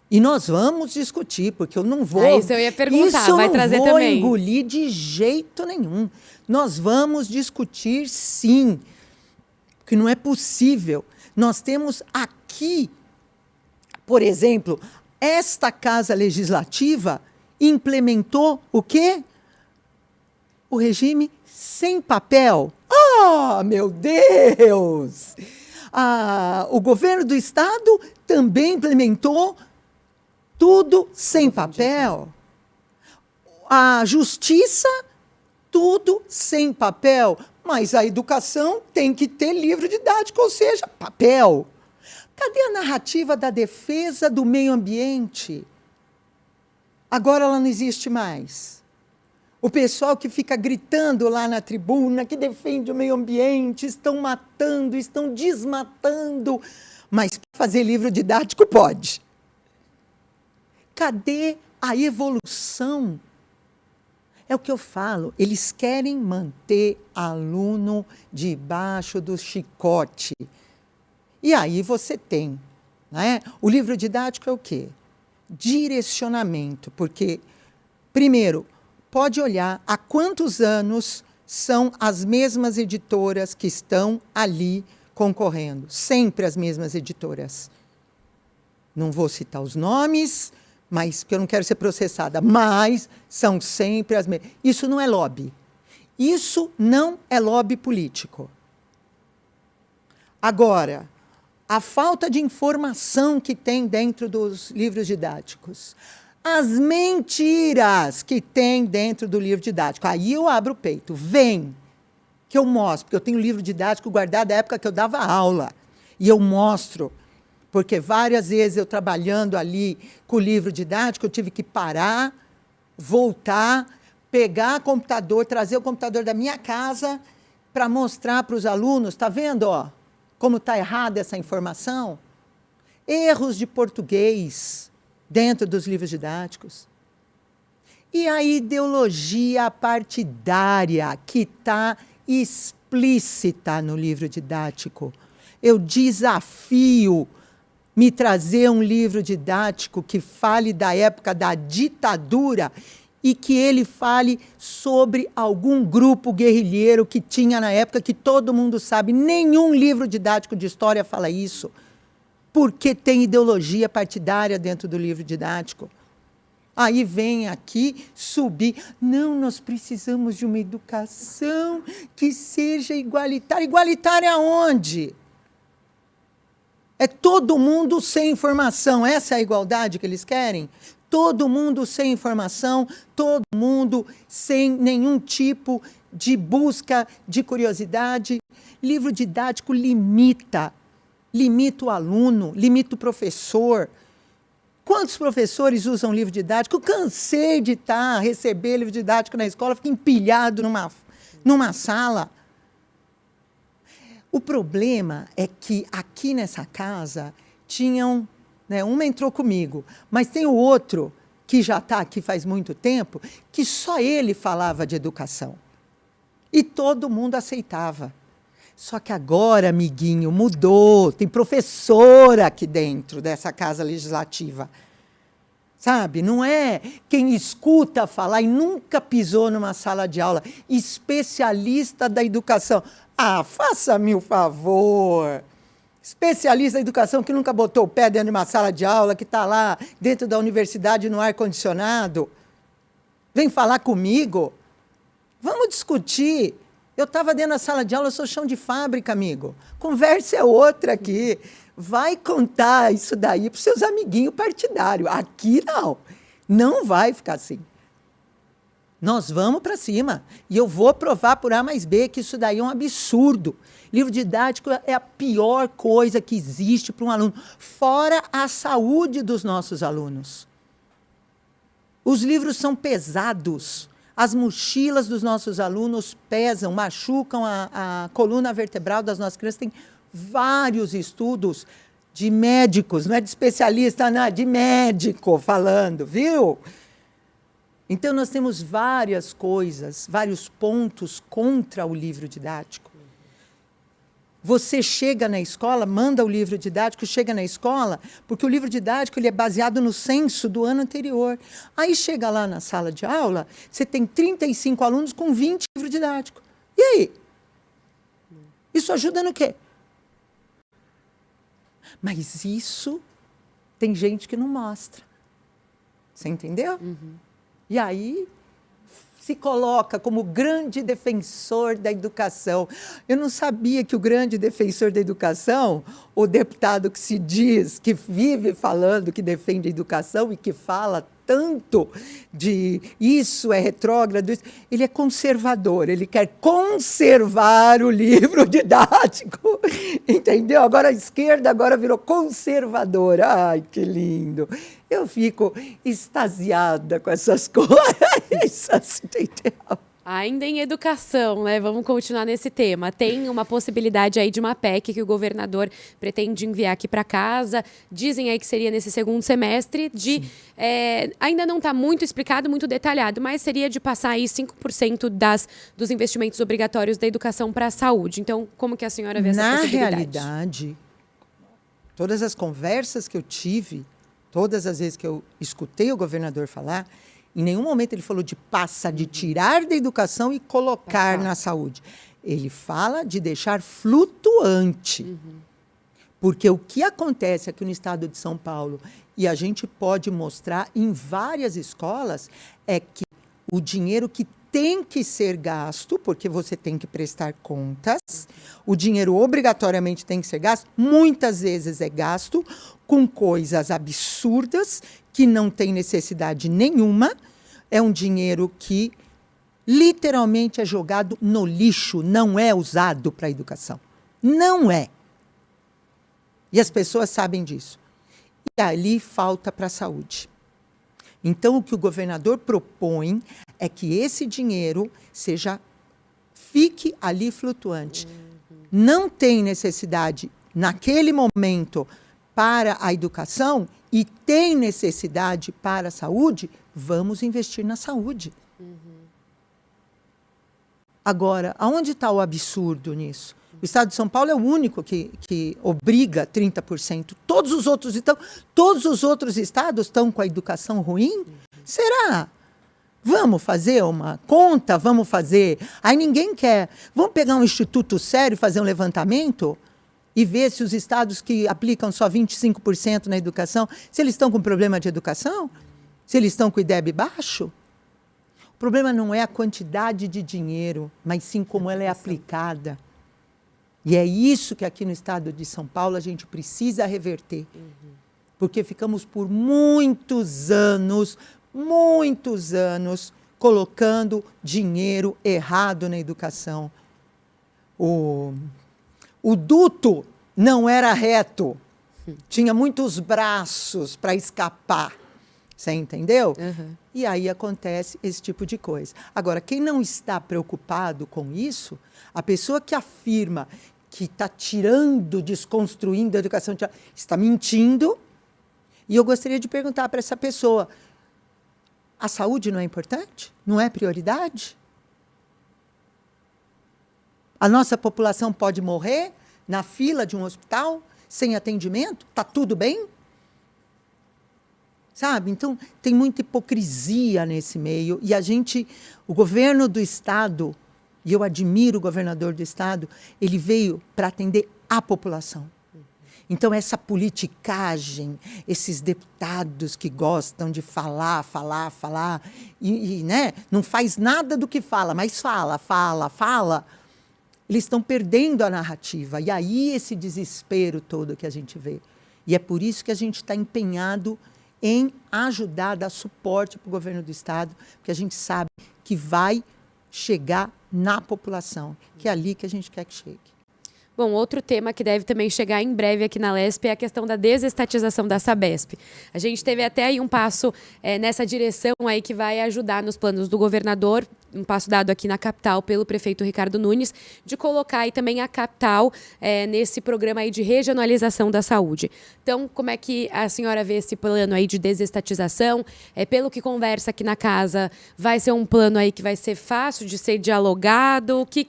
E nós vamos discutir, porque eu não vou... Isso eu ia perguntar, vai trazer também. Isso eu não vou engolir de jeito nenhum. Nós vamos discutir, sim, porque não é possível. Nós temos aqui, por exemplo, esta Casa Legislativa implementou o quê? O regime sem papel. Ah, meu Deus! O governo do Estado também implementou tudo sem papel. A justiça, tudo sem papel. Mas a educação tem que ter livro didático, ou seja, papel. Cadê a narrativa da defesa do meio ambiente? Agora ela não existe mais. O pessoal que fica gritando lá na tribuna, que defende o meio ambiente, estão matando, estão desmatando. Mas fazer livro didático pode. Cadê a evolução? É o que eu falo, eles querem manter aluno debaixo do chicote. E aí você tem, né? O livro didático é o quê? Direcionamento, porque, primeiro, pode olhar há quantos anos são as mesmas editoras que estão ali concorrendo. Sempre as mesmas editoras. Não vou citar os nomes, mas que eu não quero ser processada, mas são sempre as mesmas. Isso não é lobby. Isso não é lobby político. Agora, a falta de informação que tem dentro dos livros didáticos, as mentiras que tem dentro do livro didático, aí eu abro o peito, vem, que eu mostro, porque eu tenho livro didático guardado da época que eu dava aula, e eu mostro, porque várias vezes eu trabalhando ali com o livro didático, eu tive que parar, voltar, pegar o computador, trazer o computador da minha casa para mostrar para os alunos, está vendo, ó, como está errada essa informação? Erros de português dentro dos livros didáticos. E a ideologia partidária que está explícita no livro didático. Eu desafio me trazer um livro didático que fale da época da ditadura e que ele fale sobre algum grupo guerrilheiro que tinha na época, que todo mundo sabe. Nenhum livro didático de história fala isso. porque tem ideologia partidária dentro do livro didático. Aí vem aqui subir. Não, nós precisamos de uma educação que seja igualitária. Igualitária aonde? É todo mundo sem informação. Essa é a igualdade que eles querem? Todo mundo sem informação, todo mundo sem nenhum tipo de busca de curiosidade. Livro didático limita o aluno, limita o professor. Quantos professores usam livro didático? Eu cansei de receber livro didático na escola, fica empilhado numa sala. O problema é que aqui nessa casa tinham, né, uma entrou comigo, mas tem o outro que já está aqui faz muito tempo, que só ele falava de educação. E todo mundo aceitava. Só que agora, amiguinho, mudou. Tem professora aqui dentro dessa casa legislativa. Sabe? Não é quem escuta falar e nunca pisou numa sala de aula. Especialista da educação. Ah, faça-me o favor. Especialista da educação que nunca botou o pé dentro de uma sala de aula, que está lá dentro da universidade no ar-condicionado. Vem falar comigo. Vamos discutir. Eu estava dentro da sala de aula, eu sou chão de fábrica, amigo. Conversa é outra aqui. Vai contar isso daí para os seus amiguinhos partidários. Aqui não. Não vai ficar assim. Nós vamos para cima. E eu vou provar por A mais B que isso daí é um absurdo. Livro didático é a pior coisa que existe para um aluno. Fora a saúde dos nossos alunos. Os livros são pesados. As mochilas dos nossos alunos pesam, machucam a coluna vertebral das nossas crianças. Tem vários estudos de médicos, não é de especialista, não, é de médico falando, viu? Então, nós temos várias coisas, vários pontos contra o livro didático. Você chega na escola, manda o livro didático, chega na escola, porque o livro didático ele é baseado no censo do ano anterior. Aí chega lá na sala de aula, você tem 35 alunos com 20 livros didáticos. E aí? Isso ajuda no quê? Mas isso tem gente que não mostra. Você entendeu? Uhum. E aí se coloca como grande defensor da educação. Eu não sabia que o grande defensor da educação, o deputado que se diz, que vive falando que defende a educação e que fala tanto de isso é retrógrado, ele é conservador, ele quer conservar o livro didático, entendeu? Agora a esquerda agora virou conservadora. Ai, que lindo! Eu fico extasiada com essas coisas, entendeu? Ainda em educação, né? Vamos continuar nesse tema. Tem uma possibilidade aí de uma PEC que o governador pretende enviar aqui para casa. Dizem aí que seria nesse segundo semestre. Ainda não está muito explicado, muito detalhado, mas seria de passar aí 5% dos investimentos obrigatórios da educação para a saúde. Então, como que a senhora vê essa possibilidade? Na realidade, todas as conversas que eu tive, todas as vezes que eu escutei o governador falar, em nenhum momento ele falou de tirar da educação e colocar na saúde. Ele fala de deixar flutuante. Uhum. Porque o que acontece aqui no estado de São Paulo, e a gente pode mostrar em várias escolas, é que o dinheiro que tem que ser gasto, porque você tem que prestar contas, o dinheiro obrigatoriamente tem que ser gasto, muitas vezes é gasto com coisas absurdas, que não tem necessidade nenhuma, é um dinheiro que literalmente é jogado no lixo, não é usado para a educação. Não é. E as pessoas sabem disso. E ali falta para a saúde. Então, o que o governador propõe é que esse dinheiro fique ali flutuante. Não tem necessidade, naquele momento, para a educação e tem necessidade para a saúde, vamos investir na saúde. Uhum. Agora, aonde está o absurdo nisso? O estado de São Paulo é o único que obriga 30%. Todos os outros estados estão com a educação ruim? Uhum. Será? Vamos fazer uma conta? Vamos fazer... Aí ninguém quer. Vamos pegar um instituto sério e fazer um levantamento? e ver se os estados que aplicam só 25% na educação, se eles estão com problema de educação? Se eles estão com o IDEB baixo? O problema não é a quantidade de dinheiro, mas sim como ela é aplicada. E é isso que aqui no estado de São Paulo a gente precisa reverter. Porque ficamos por muitos anos, colocando dinheiro errado na educação. O duto não era reto, tinha muitos braços para escapar. Você entendeu? E aí acontece esse tipo de coisa. Agora, quem não está preocupado com isso, a pessoa que afirma que está tirando, desconstruindo a educação, está mentindo. E eu gostaria de perguntar para essa pessoa, a saúde não é importante? Não é prioridade? A nossa população pode morrer na fila de um hospital, sem atendimento? Está tudo bem? Sabe? Então, tem muita hipocrisia nesse meio. E o governo do Estado, e eu admiro o governador do Estado, ele veio para atender a população. Então, essa politicagem, esses deputados que gostam de falar, né, não faz nada do que fala, mas fala, eles estão perdendo a narrativa. E aí esse desespero todo que a gente vê. E é por isso que a gente está empenhado em ajudar, dar suporte para o governo do Estado, porque a gente sabe que vai chegar na população, que é ali que a gente quer que chegue. Bom, outro tema que deve também chegar em breve aqui na LESP é a questão da desestatização da Sabesp. A gente teve até aí um passo nessa direção aí que vai ajudar nos planos do governador, um passo dado aqui na capital pelo prefeito Ricardo Nunes, de colocar aí também a capital nesse programa aí de regionalização da saúde. Então, como é que a senhora vê esse plano aí de desestatização? Pelo que conversa aqui na casa, vai ser um plano aí que vai ser fácil de ser dialogado? O que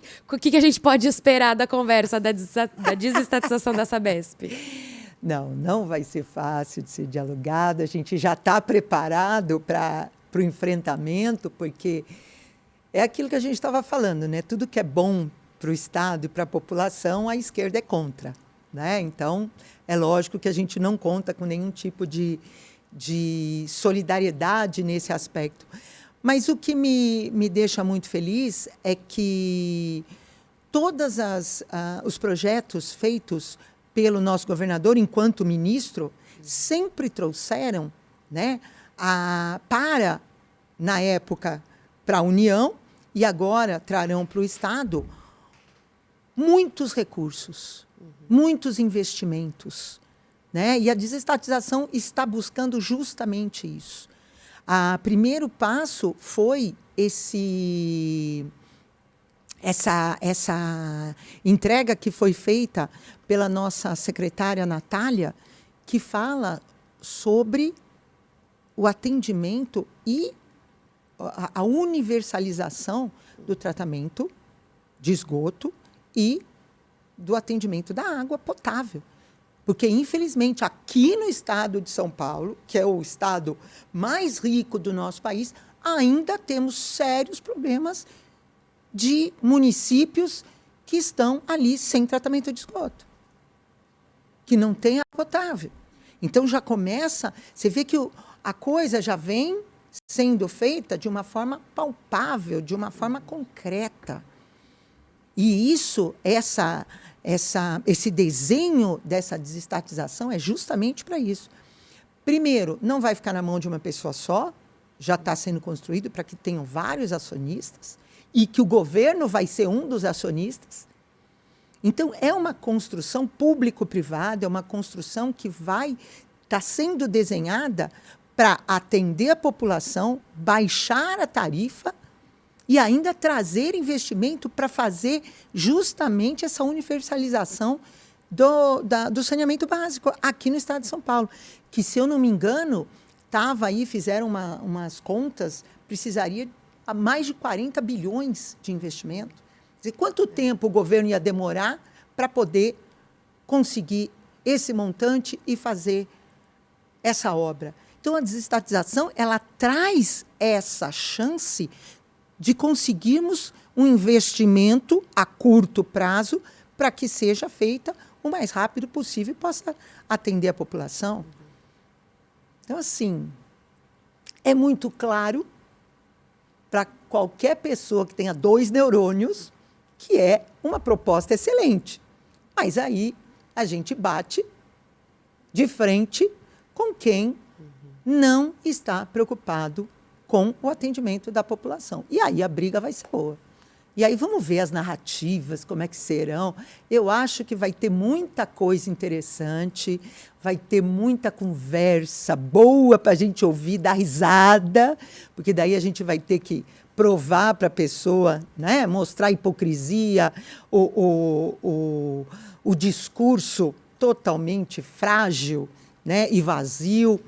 a gente pode esperar da conversa da desestatização da Sabesp? Não vai ser fácil de ser dialogado. A gente já está preparado para o enfrentamento, porque é aquilo que a gente estava falando, né? Tudo que é bom para o Estado e para a população, a esquerda é contra, né? Então, é lógico que a gente não conta com nenhum tipo de solidariedade nesse aspecto. Mas o que me deixa muito feliz é que todos os projetos feitos pelo nosso governador, enquanto ministro, sempre trouxeram, né, na época, para a União, e agora trarão para o Estado, muitos recursos, muitos investimentos. Né? E a desestatização está buscando justamente isso. O primeiro passo foi essa entrega que foi feita pela nossa secretária Natália, que fala sobre o atendimento e a universalização do tratamento de esgoto e do atendimento da água potável. Porque, infelizmente, aqui no estado de São Paulo, que é o estado mais rico do nosso país, ainda temos sérios problemas de municípios que estão ali sem tratamento de esgoto, que não tem água potável. Então, já começa, você vê que a coisa já vem sendo feita de uma forma palpável, de uma forma concreta. E isso, esse desenho dessa desestatização é justamente para isso. Primeiro, não vai ficar na mão de uma pessoa só, já está sendo construído para que tenham vários acionistas e que o governo vai ser um dos acionistas. Então, é uma construção público-privada, é uma construção que vai estar sendo desenhada para atender a população, baixar a tarifa e ainda trazer investimento para fazer justamente essa universalização do saneamento básico aqui no estado de São Paulo. Que, se eu não me engano, fizeram umas contas, precisaria a mais de 40 bilhões de investimento. Quer dizer, quanto tempo o governo ia demorar para poder conseguir esse montante e fazer essa obra? Então, a desestatização, ela traz essa chance de conseguirmos um investimento a curto prazo para que seja feita o mais rápido possível e possa atender a população. Então, assim, é muito claro para qualquer pessoa que tenha 2 neurônios que é uma proposta excelente. Mas aí a gente bate de frente com quem não está preocupado com o atendimento da população. E aí a briga vai ser boa. E aí vamos ver as narrativas, como é que serão. Eu acho que vai ter muita coisa interessante, vai ter muita conversa boa para a gente ouvir, dar risada, porque daí a gente vai ter que provar para a pessoa, né, mostrar a hipocrisia, o discurso totalmente frágil, né, e vazio.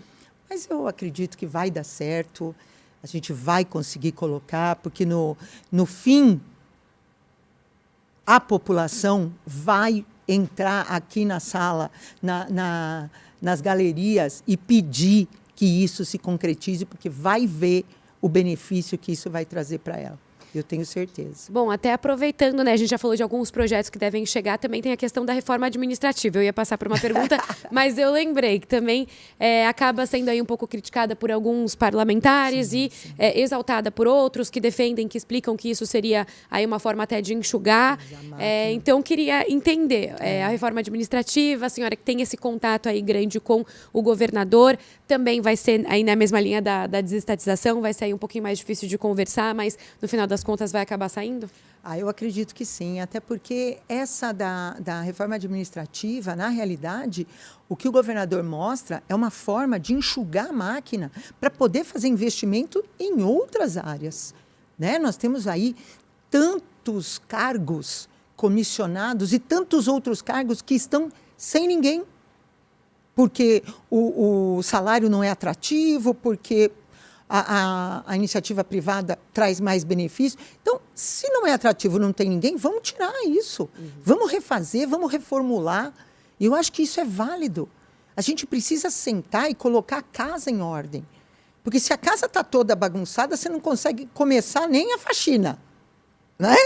Mas eu acredito que vai dar certo, a gente vai conseguir colocar, porque no fim a população vai entrar aqui na sala, nas galerias e pedir que isso se concretize, porque vai ver o benefício que isso vai trazer para ela. Eu tenho certeza. Bom, até aproveitando, né, a gente já falou de alguns projetos que devem chegar, também tem a questão da reforma administrativa. Eu ia passar por uma pergunta, mas eu lembrei que também acaba sendo aí um pouco criticada por alguns parlamentares e exaltada por outros que defendem, que explicam que isso seria aí uma forma até de enxugar. Então, queria entender a reforma administrativa, a senhora que tem esse contato aí grande com o governador, também vai ser aí na mesma linha da desestatização, vai ser aí um pouquinho mais difícil de conversar, mas no final das contas vai acabar saindo? Eu acredito que sim, até porque essa da reforma administrativa, na realidade, o que o governador mostra é uma forma de enxugar a máquina para poder fazer investimento em outras áreas, né? Nós temos aí tantos cargos comissionados e tantos outros cargos que estão sem ninguém, porque o salário não é atrativo, porque a iniciativa privada traz mais benefícios. Então, se não é atrativo, não tem ninguém, vamos tirar isso. Vamos refazer, vamos reformular. E eu acho que isso é válido. A gente precisa sentar e colocar a casa em ordem. Porque se a casa está toda bagunçada, você não consegue começar nem a faxina. Né?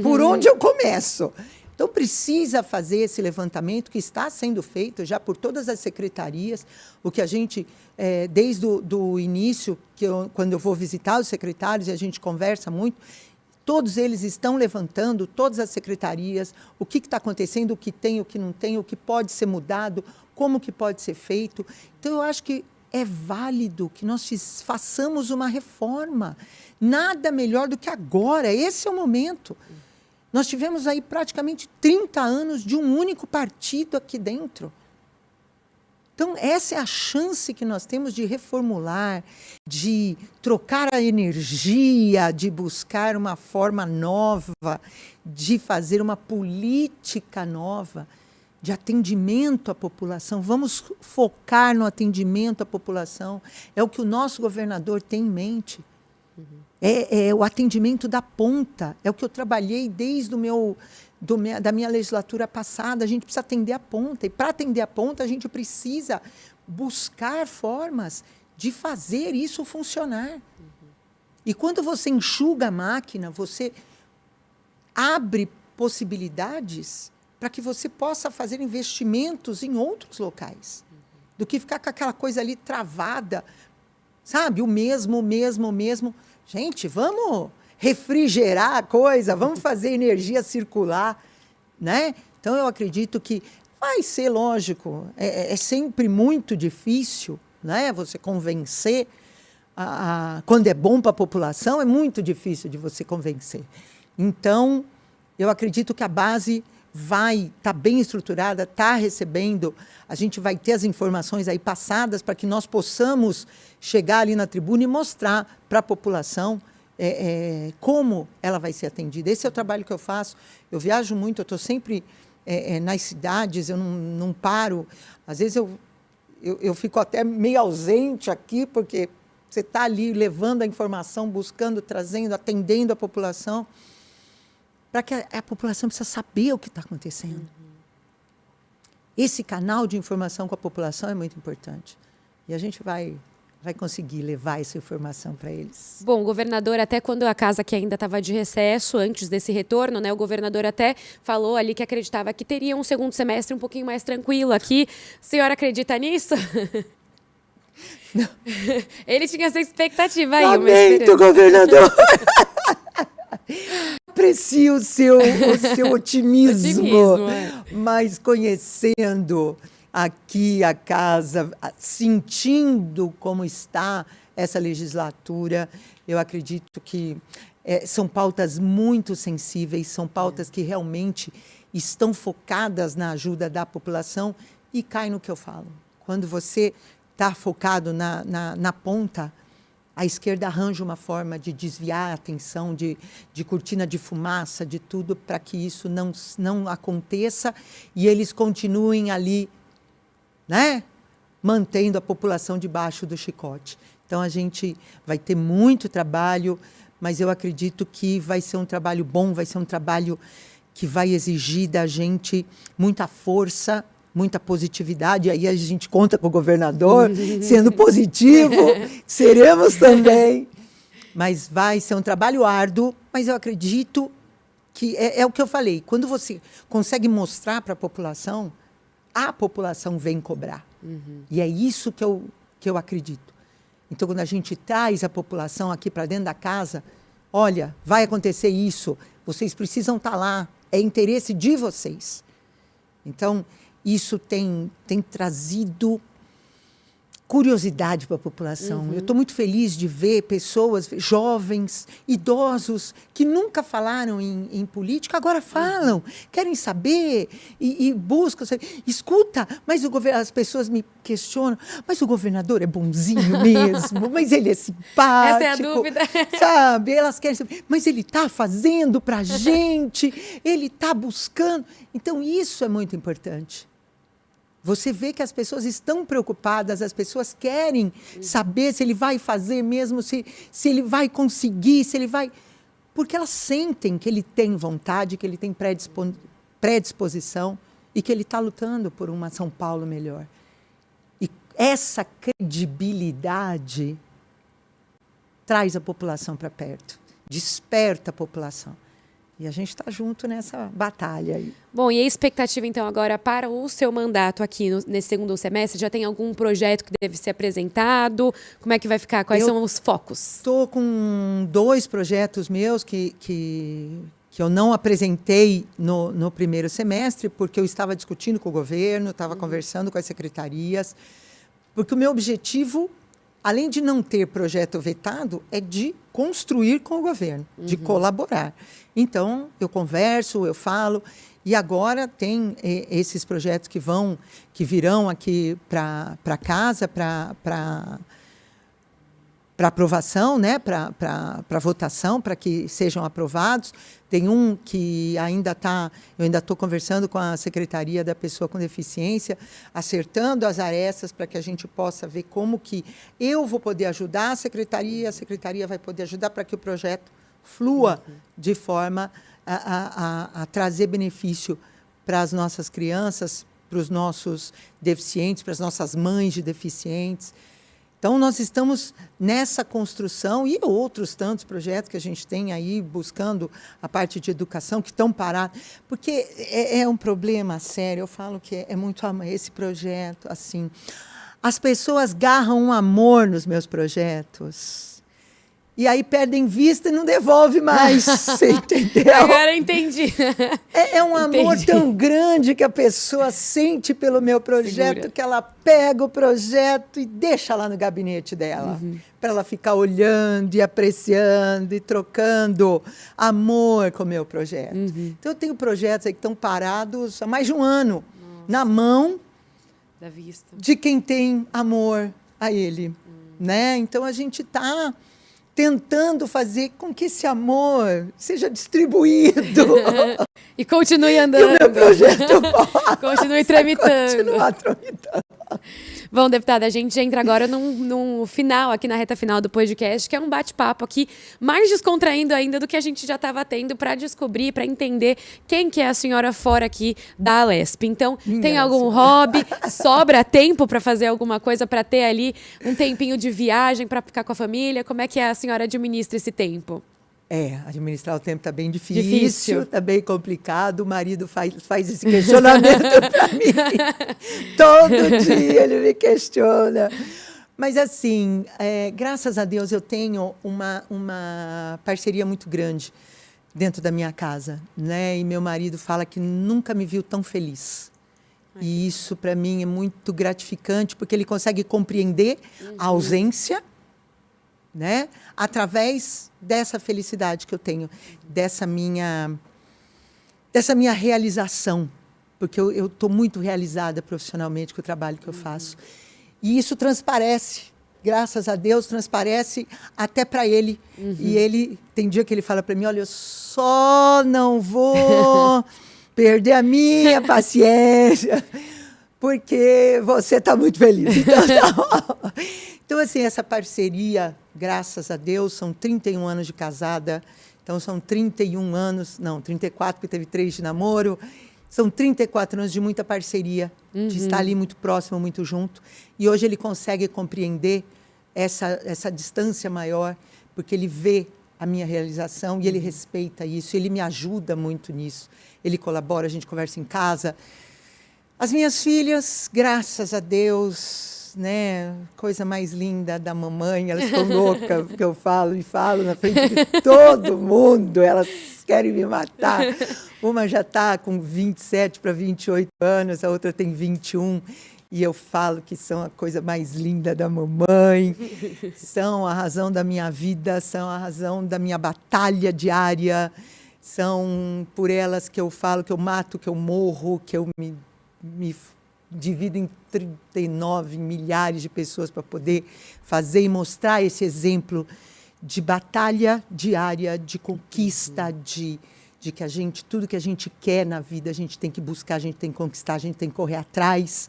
Por onde eu começo? Então, precisa fazer esse levantamento que está sendo feito já por todas as secretarias, o que a gente, desde o início, quando eu vou visitar os secretários e a gente conversa muito, todos eles estão levantando, todas as secretarias, o que está acontecendo, o que tem, o que não tem, o que pode ser mudado, como que pode ser feito. Então, eu acho que é válido que nós façamos uma reforma. Nada melhor do que agora, esse é o momento. Nós tivemos aí praticamente 30 anos de um único partido aqui dentro. Então, essa é a chance que nós temos de reformular, de trocar a energia, de buscar uma forma nova, de fazer uma política nova de atendimento à população. Vamos focar no atendimento à população. É o que o nosso governador tem em mente. É o atendimento da ponta, é o que eu trabalhei desde da minha legislatura passada. A gente precisa atender a ponta, e para atender a ponta a gente precisa buscar formas de fazer isso funcionar. E quando você enxuga a máquina, você abre possibilidades para que você possa fazer investimentos em outros locais, do que ficar com aquela coisa ali travada, sabe? O mesmo. Gente, vamos refrigerar a coisa, vamos fazer energia circular, né? Então, eu acredito que vai ser, lógico, é sempre muito difícil, né? Você convencer, quando é bom para a população, é muito difícil de você convencer. Então, eu acredito que a base vai estar bem estruturada, está recebendo, a gente vai ter as informações aí passadas para que nós possamos chegar ali na tribuna e mostrar para a população como ela vai ser atendida. Esse é o trabalho que eu faço. Eu viajo muito, eu estou sempre nas cidades, eu não paro. Às vezes eu fico até meio ausente aqui, porque você está ali levando a informação, buscando, trazendo, atendendo a população, para que a população precisa saber o que está acontecendo. Esse canal de informação com a população é muito importante. E a gente vai vai conseguir levar essa informação para eles. Bom, o governador, até quando a casa que ainda estava de recesso, antes desse retorno, né, o governador até falou ali que acreditava que teria um segundo semestre um pouquinho mais tranquilo aqui. A senhora acredita nisso? Não. Ele tinha essa expectativa aí. Lamento, governador. Aprecio o seu otimismo, mas conhecendo aqui a casa, sentindo como está essa legislatura, eu acredito que são pautas muito sensíveis, são pautas que realmente estão focadas na ajuda da população e cai no que eu falo. Quando você está focado na ponta, a esquerda arranja uma forma de desviar a atenção, de cortina de fumaça, de tudo, para que isso não aconteça e eles continuem ali, né, mantendo a população debaixo do chicote. Então, a gente vai ter muito trabalho, mas eu acredito que vai ser um trabalho bom, vai ser um trabalho que vai exigir da gente muita força, muita positividade. Aí a gente conta com o governador, sendo positivo, seremos também. Mas vai ser um trabalho árduo, mas eu acredito que é o que eu falei. Quando você consegue mostrar para a população vem cobrar. E é isso que eu acredito. Então, quando a gente traz a população aqui para dentro da casa, olha, vai acontecer isso, vocês precisam estar lá, é interesse de vocês. Então, isso tem trazido curiosidade para a população. Eu estou muito feliz de ver pessoas, jovens, idosos, que nunca falaram em política, agora falam, querem saber e buscam saber. Escuta, mas as pessoas me questionam, mas o governador é bonzinho mesmo, mas ele é simpático. Essa é a dúvida. Sabe, elas querem saber, mas ele está fazendo para a gente, ele está buscando. Então, isso é muito importante. Você vê que as pessoas estão preocupadas, as pessoas querem saber se ele vai fazer mesmo, se ele vai conseguir, se ele vai... Porque elas sentem que ele tem vontade, que ele tem predisposição e que ele está lutando por uma São Paulo melhor. E essa credibilidade traz a população para perto, desperta a população. E a gente está junto nessa batalha aí. Bom, e a expectativa, então, agora para o seu mandato aqui nesse segundo semestre? Já tem algum projeto que deve ser apresentado? Como é que vai ficar? Quais são os focos? Estou com 2 projetos meus que eu não apresentei no primeiro semestre, porque eu estava discutindo com o governo, estava conversando com as secretarias, porque o meu objetivo, além de não ter projeto vetado, é de construir com o governo, de colaborar. Então, eu converso, eu falo, e agora tem esses projetos que virão aqui para casa, para aprovação, né? para votação, para que sejam aprovados. Tem um que eu ainda estou conversando com a Secretaria da Pessoa com Deficiência, acertando as arestas para que a gente possa ver como que eu vou poder ajudar a secretaria vai poder ajudar para que o projeto flua de forma a trazer benefício para as nossas crianças, para os nossos deficientes, para as nossas mães de deficientes. Então, nós estamos nessa construção e outros tantos projetos que a gente tem aí, buscando a parte de educação, que estão parados. Porque é um problema sério, eu falo que é muito esse projeto, assim. As pessoas garram um amor nos meus projetos. E aí perdem vista e não devolve mais, você entendeu? Agora eu entendi. É um amor tão grande que a pessoa sente pelo meu projeto, que ela pega o projeto e deixa lá no gabinete dela, para ela ficar olhando e apreciando e trocando amor com o meu projeto. Então, eu tenho projetos aí que estão parados há mais de um ano, na mão da vista de quem tem amor a ele. Né? Então, a gente está tentando fazer com que esse amor seja distribuído. E continue andando. E o meu projeto continue tramitando. Continuar tramitando. Bom, deputada, a gente entra agora no final, aqui na reta final do podcast, que é um bate-papo aqui, mais descontraindo ainda do que a gente já estava tendo para descobrir, para entender quem que é a senhora fora aqui da Alesp. Então, tem algum hobby? Sobra tempo para fazer alguma coisa, para ter ali um tempinho de viagem, para ficar com a família? Como é que a senhora administra esse tempo? Administrar o tempo está bem difícil, está bem complicado. O marido faz esse questionamento para mim. Todo dia ele me questiona. Mas, assim, graças a Deus, eu tenho uma parceria muito grande dentro da minha casa, né? E meu marido fala que nunca me viu tão feliz. E isso, para mim, é muito gratificante, porque ele consegue compreender a ausência, né? Através dessa felicidade que eu tenho, dessa minha realização, porque eu estou muito realizada profissionalmente com o trabalho que eu faço. E isso transparece, graças a Deus, transparece até para ele. E ele, tem dia que ele fala para mim, olha, eu só não vou perder a minha paciência, porque você está muito feliz. Então, assim, essa parceria, graças a Deus, são 31 anos de casada, então são 31 anos, não, 34, porque teve 3 de namoro, são 34 anos de muita parceria, de estar ali muito próximo, muito junto, e hoje ele consegue compreender essa distância maior, porque ele vê a minha realização e ele respeita isso, ele me ajuda muito nisso, ele colabora, a gente conversa em casa. As minhas filhas, graças a Deus, né, coisa mais linda da mamãe, elas ficam loucas, porque eu falo na frente de todo mundo, elas querem me matar. Uma já está com 27 para 28 anos, a outra tem 21, e eu falo que são a coisa mais linda da mamãe, são a razão da minha vida, são a razão da minha batalha diária, são por elas que eu falo que eu mato, que eu morro, que eu me divido em 39 milhares de pessoas para poder fazer e mostrar esse exemplo de batalha diária, de conquista, de que a gente, tudo que a gente quer na vida, a gente tem que buscar, a gente tem que conquistar, a gente tem que correr atrás.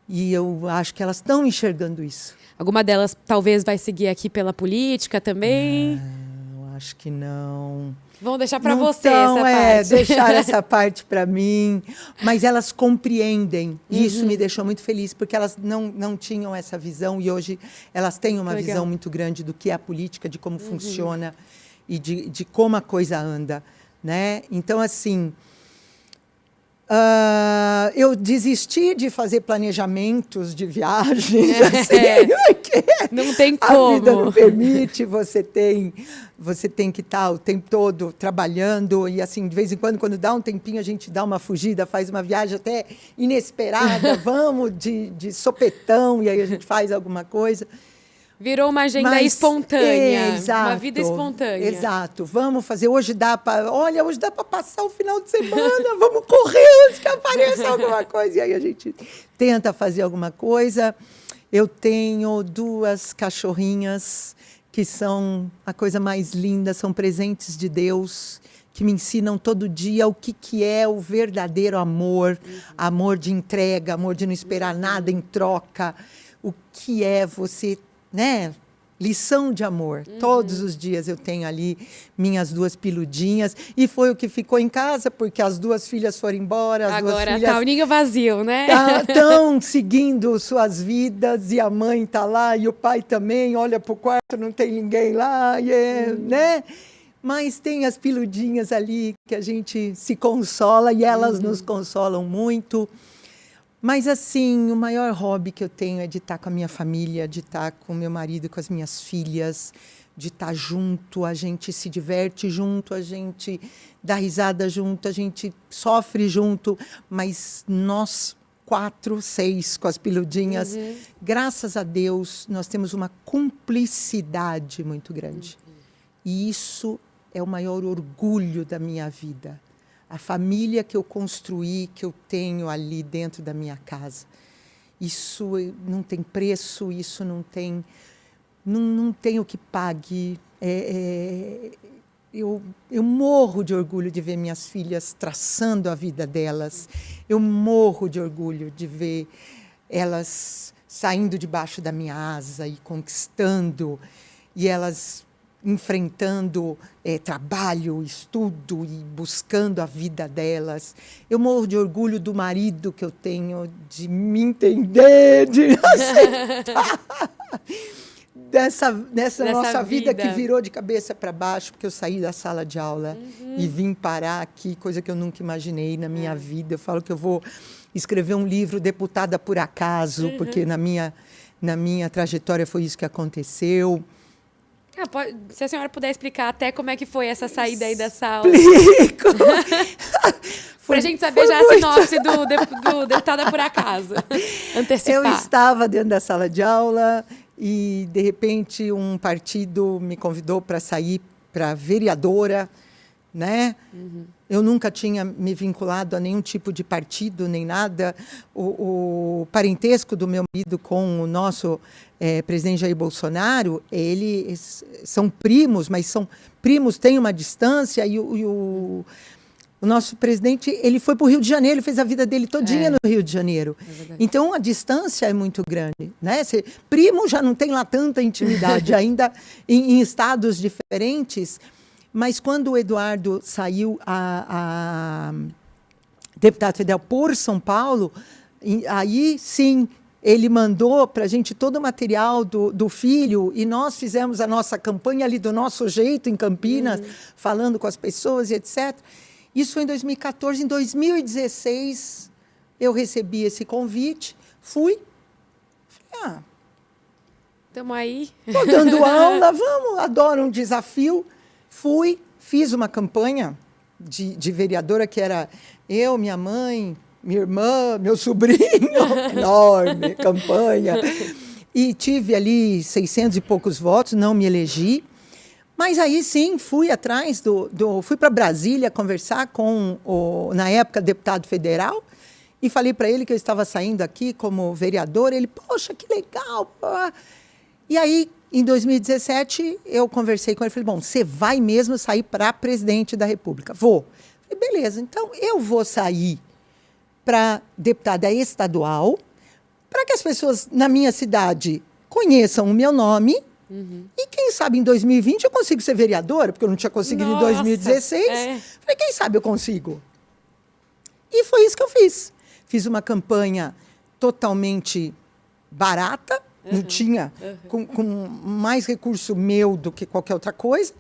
E eu acho que elas estão enxergando isso. Alguma delas talvez vai seguir aqui pela política também? Não, acho que não. Vamos deixar para você então, essa parte. Deixar essa parte para mim. Mas elas compreendem. E isso me deixou muito feliz, porque elas não tinham essa visão e hoje elas têm uma visão muito grande do que é a política, de como funciona e de como a coisa anda, né? Então, assim, eu desisti de fazer planejamentos de viagens, assim, porque não tem como. A vida não permite, você tem que estar o tempo todo trabalhando e, assim, de vez em quando dá um tempinho, a gente dá uma fugida, faz uma viagem até inesperada, vamos de sopetão, e aí a gente faz alguma coisa. Virou uma agenda espontânea, exato, uma vida espontânea. Exato. Vamos fazer, hoje dá para passar o final de semana, vamos correr antes que apareça alguma coisa. E aí a gente tenta fazer alguma coisa. Eu tenho 2 cachorrinhas que são a coisa mais linda, são presentes de Deus, que me ensinam todo dia o que é o verdadeiro amor, amor de entrega, amor de não esperar nada em troca, o que é você, né? Lição de amor. Todos os dias eu tenho ali minhas 2 piludinhas. E foi o que ficou em casa, porque as 2 filhas foram embora. Agora tá o ninho vazio, né? Estão seguindo suas vidas e a mãe está lá e o pai também. Olha para o quarto, não tem ninguém lá, né? Mas tem as piludinhas ali que a gente se consola e elas nos consolam muito. Mas, assim, o maior hobby que eu tenho é de estar com a minha família, de estar com o meu marido, com as minhas filhas, de estar junto, a gente se diverte junto, a gente dá risada junto, a gente sofre junto, mas nós 4, 6 com as piludinhas, graças a Deus, nós temos uma cumplicidade muito grande. E isso é o maior orgulho da minha vida. A família que eu construí, que eu tenho ali dentro da minha casa. Isso não tem preço, isso não tem o que pague. Eu morro de orgulho de ver minhas filhas traçando a vida delas. Eu morro de orgulho de ver elas saindo debaixo da minha asa e conquistando, e elas enfrentando trabalho, estudo e buscando a vida delas. Eu morro de orgulho do marido que eu tenho, de me entender, de aceitar dessa nossa vida que virou de cabeça para baixo, porque eu saí da sala de aula e vim parar aqui, coisa que eu nunca imaginei na minha vida. Eu falo que eu vou escrever um livro Deputada por Acaso, porque na minha trajetória foi isso que aconteceu. Se a senhora puder explicar até como é que foi essa saída aí da sala. Explico! Para a gente saber já a sinopse do Deputada por Acaso. Antecipar. Eu estava dentro da sala de aula e, de repente, um partido me convidou para sair para vereadora, né? Eu nunca tinha me vinculado a nenhum tipo de partido, nem nada. O parentesco do meu marido com o nosso presidente Jair Bolsonaro, eles são primos, mas são primos, têm uma distância, e o nosso presidente, ele foi para o Rio de Janeiro, ele fez a vida dele todinha no Rio de Janeiro. Então, a distância é muito grande, né? Primo já não tem lá tanta intimidade, ainda em estados diferentes. Mas quando o Eduardo saiu a deputado federal por São Paulo, aí sim, ele mandou para a gente todo o material do filho, e nós fizemos a nossa campanha ali do nosso jeito, em Campinas, falando com as pessoas e etc. Isso foi em 2014. Em 2016, eu recebi esse convite, fui, falei, estamos aí. Estou dando aula, vamos, adoro um desafio. Fui, fiz uma campanha de vereadora, que era eu, minha mãe, minha irmã, meu sobrinho, enorme campanha. E tive ali 600 e poucos votos, não me elegi. Mas aí sim, fui atrás fui para Brasília conversar com na época, deputado federal, e falei para ele que eu estava saindo aqui como vereador. Ele, poxa, que legal. Pô. E aí, em 2017, eu conversei com ele, falei, bom, você vai mesmo sair para presidente da República? Vou. Falei, beleza, então eu vou sair para deputada estadual, para que as pessoas na minha cidade conheçam o meu nome, e quem sabe em 2020 eu consigo ser vereadora, porque eu não tinha conseguido em 2016. Falei, quem sabe eu consigo? E foi isso que eu fiz. Fiz uma campanha totalmente barata, não tinha, com mais recurso meu do que qualquer outra coisa.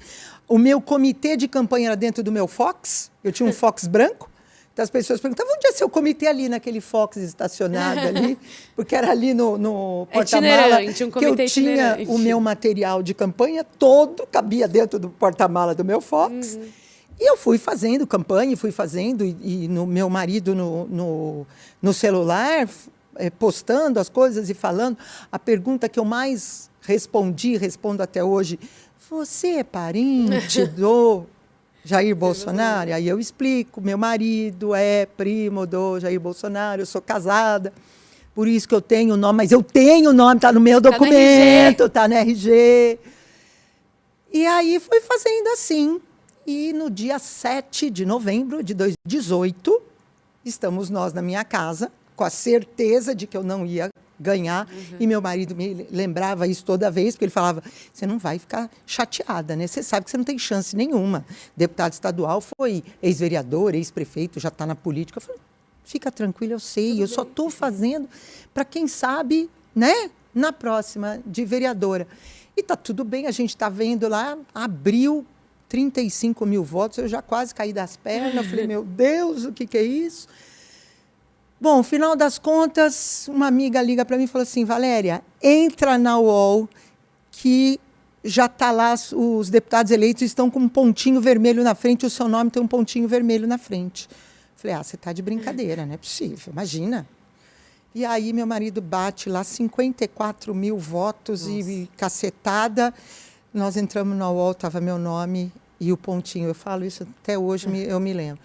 O meu comitê de campanha era dentro do meu Fox. Eu tinha um Fox branco. Então as pessoas perguntavam, onde é seu comitê ali, naquele Fox estacionado ali? Porque era ali no porta-mala que eu tinha o meu material de campanha todo, cabia dentro do porta-mala do meu Fox. E eu fui fazendo campanha, e no meu marido no celular, postando as coisas e falando. A pergunta que eu mais respondo até hoje, você é parente do Jair Bolsonaro? Aí eu explico, meu marido é primo do Jair Bolsonaro, eu sou casada, por isso que eu tenho o nome, mas eu tenho o nome, está no meu documento, está no RG. E aí fui fazendo assim. E no dia 7 de novembro de 2018, estamos nós na minha casa, com a certeza de que eu não ia ganhar. E meu marido me lembrava isso toda vez, porque ele falava, você não vai ficar chateada, né? Você sabe que você não tem chance nenhuma. Deputado estadual foi ex-vereador, ex-prefeito, já está na política. Eu falei, fica tranquilo, eu sei, eu só estou fazendo para quem sabe, né? Na próxima, de vereadora. E está tudo bem, a gente está vendo lá, abril, 35 mil votos, eu já quase caí das pernas, falei, meu Deus, o que é isso? Bom, no final das contas, uma amiga liga para mim e falou assim, Valéria, entra na UOL que já está lá, os deputados eleitos estão com um pontinho vermelho na frente, o seu nome tem um pontinho vermelho na frente. Falei, você está de brincadeira, não é possível, imagina. E aí meu marido bate lá 54 mil votos. Nossa. E cacetada. Nós entramos na UOL, estava meu nome e o pontinho. Eu falo isso até hoje, eu me lembro.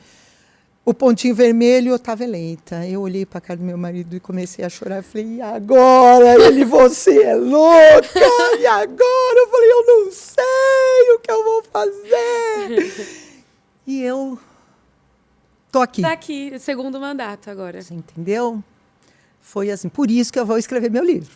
O pontinho vermelho, eu estava eleita. Eu olhei para a cara do meu marido e comecei a chorar. Eu falei, e agora? Ele, você é louca? E agora? Eu falei, eu não sei o que eu vou fazer. E eu tô aqui. Está aqui, segundo mandato agora. Você entendeu? Foi assim, por isso que eu vou escrever meu livro.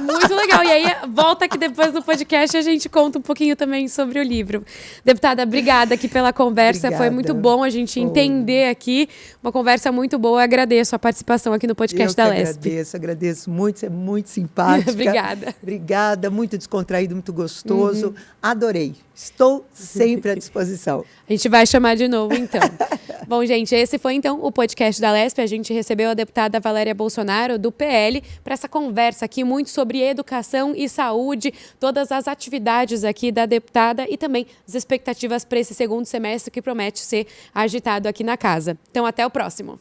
Muito legal. E aí, volta aqui depois no podcast e a gente conta um pouquinho também sobre o livro. Deputada, obrigada aqui pela conversa. Obrigada. Foi muito bom a gente entender aqui. Uma conversa muito boa. Eu agradeço a participação aqui no podcast da LESP. Agradeço muito. Você é muito simpática. Obrigada. Obrigada, muito descontraído, muito gostoso. Adorei. Estou sempre à disposição. A gente vai chamar de novo, então. Bom, gente, esse foi, então, o podcast da LESP. A gente recebeu a deputada Valéria Bolsonaro, do PL, para essa conversa aqui muito sobre educação e saúde, todas as atividades aqui da deputada e também as expectativas para esse segundo semestre que promete ser agitado aqui na casa. Então, até o próximo.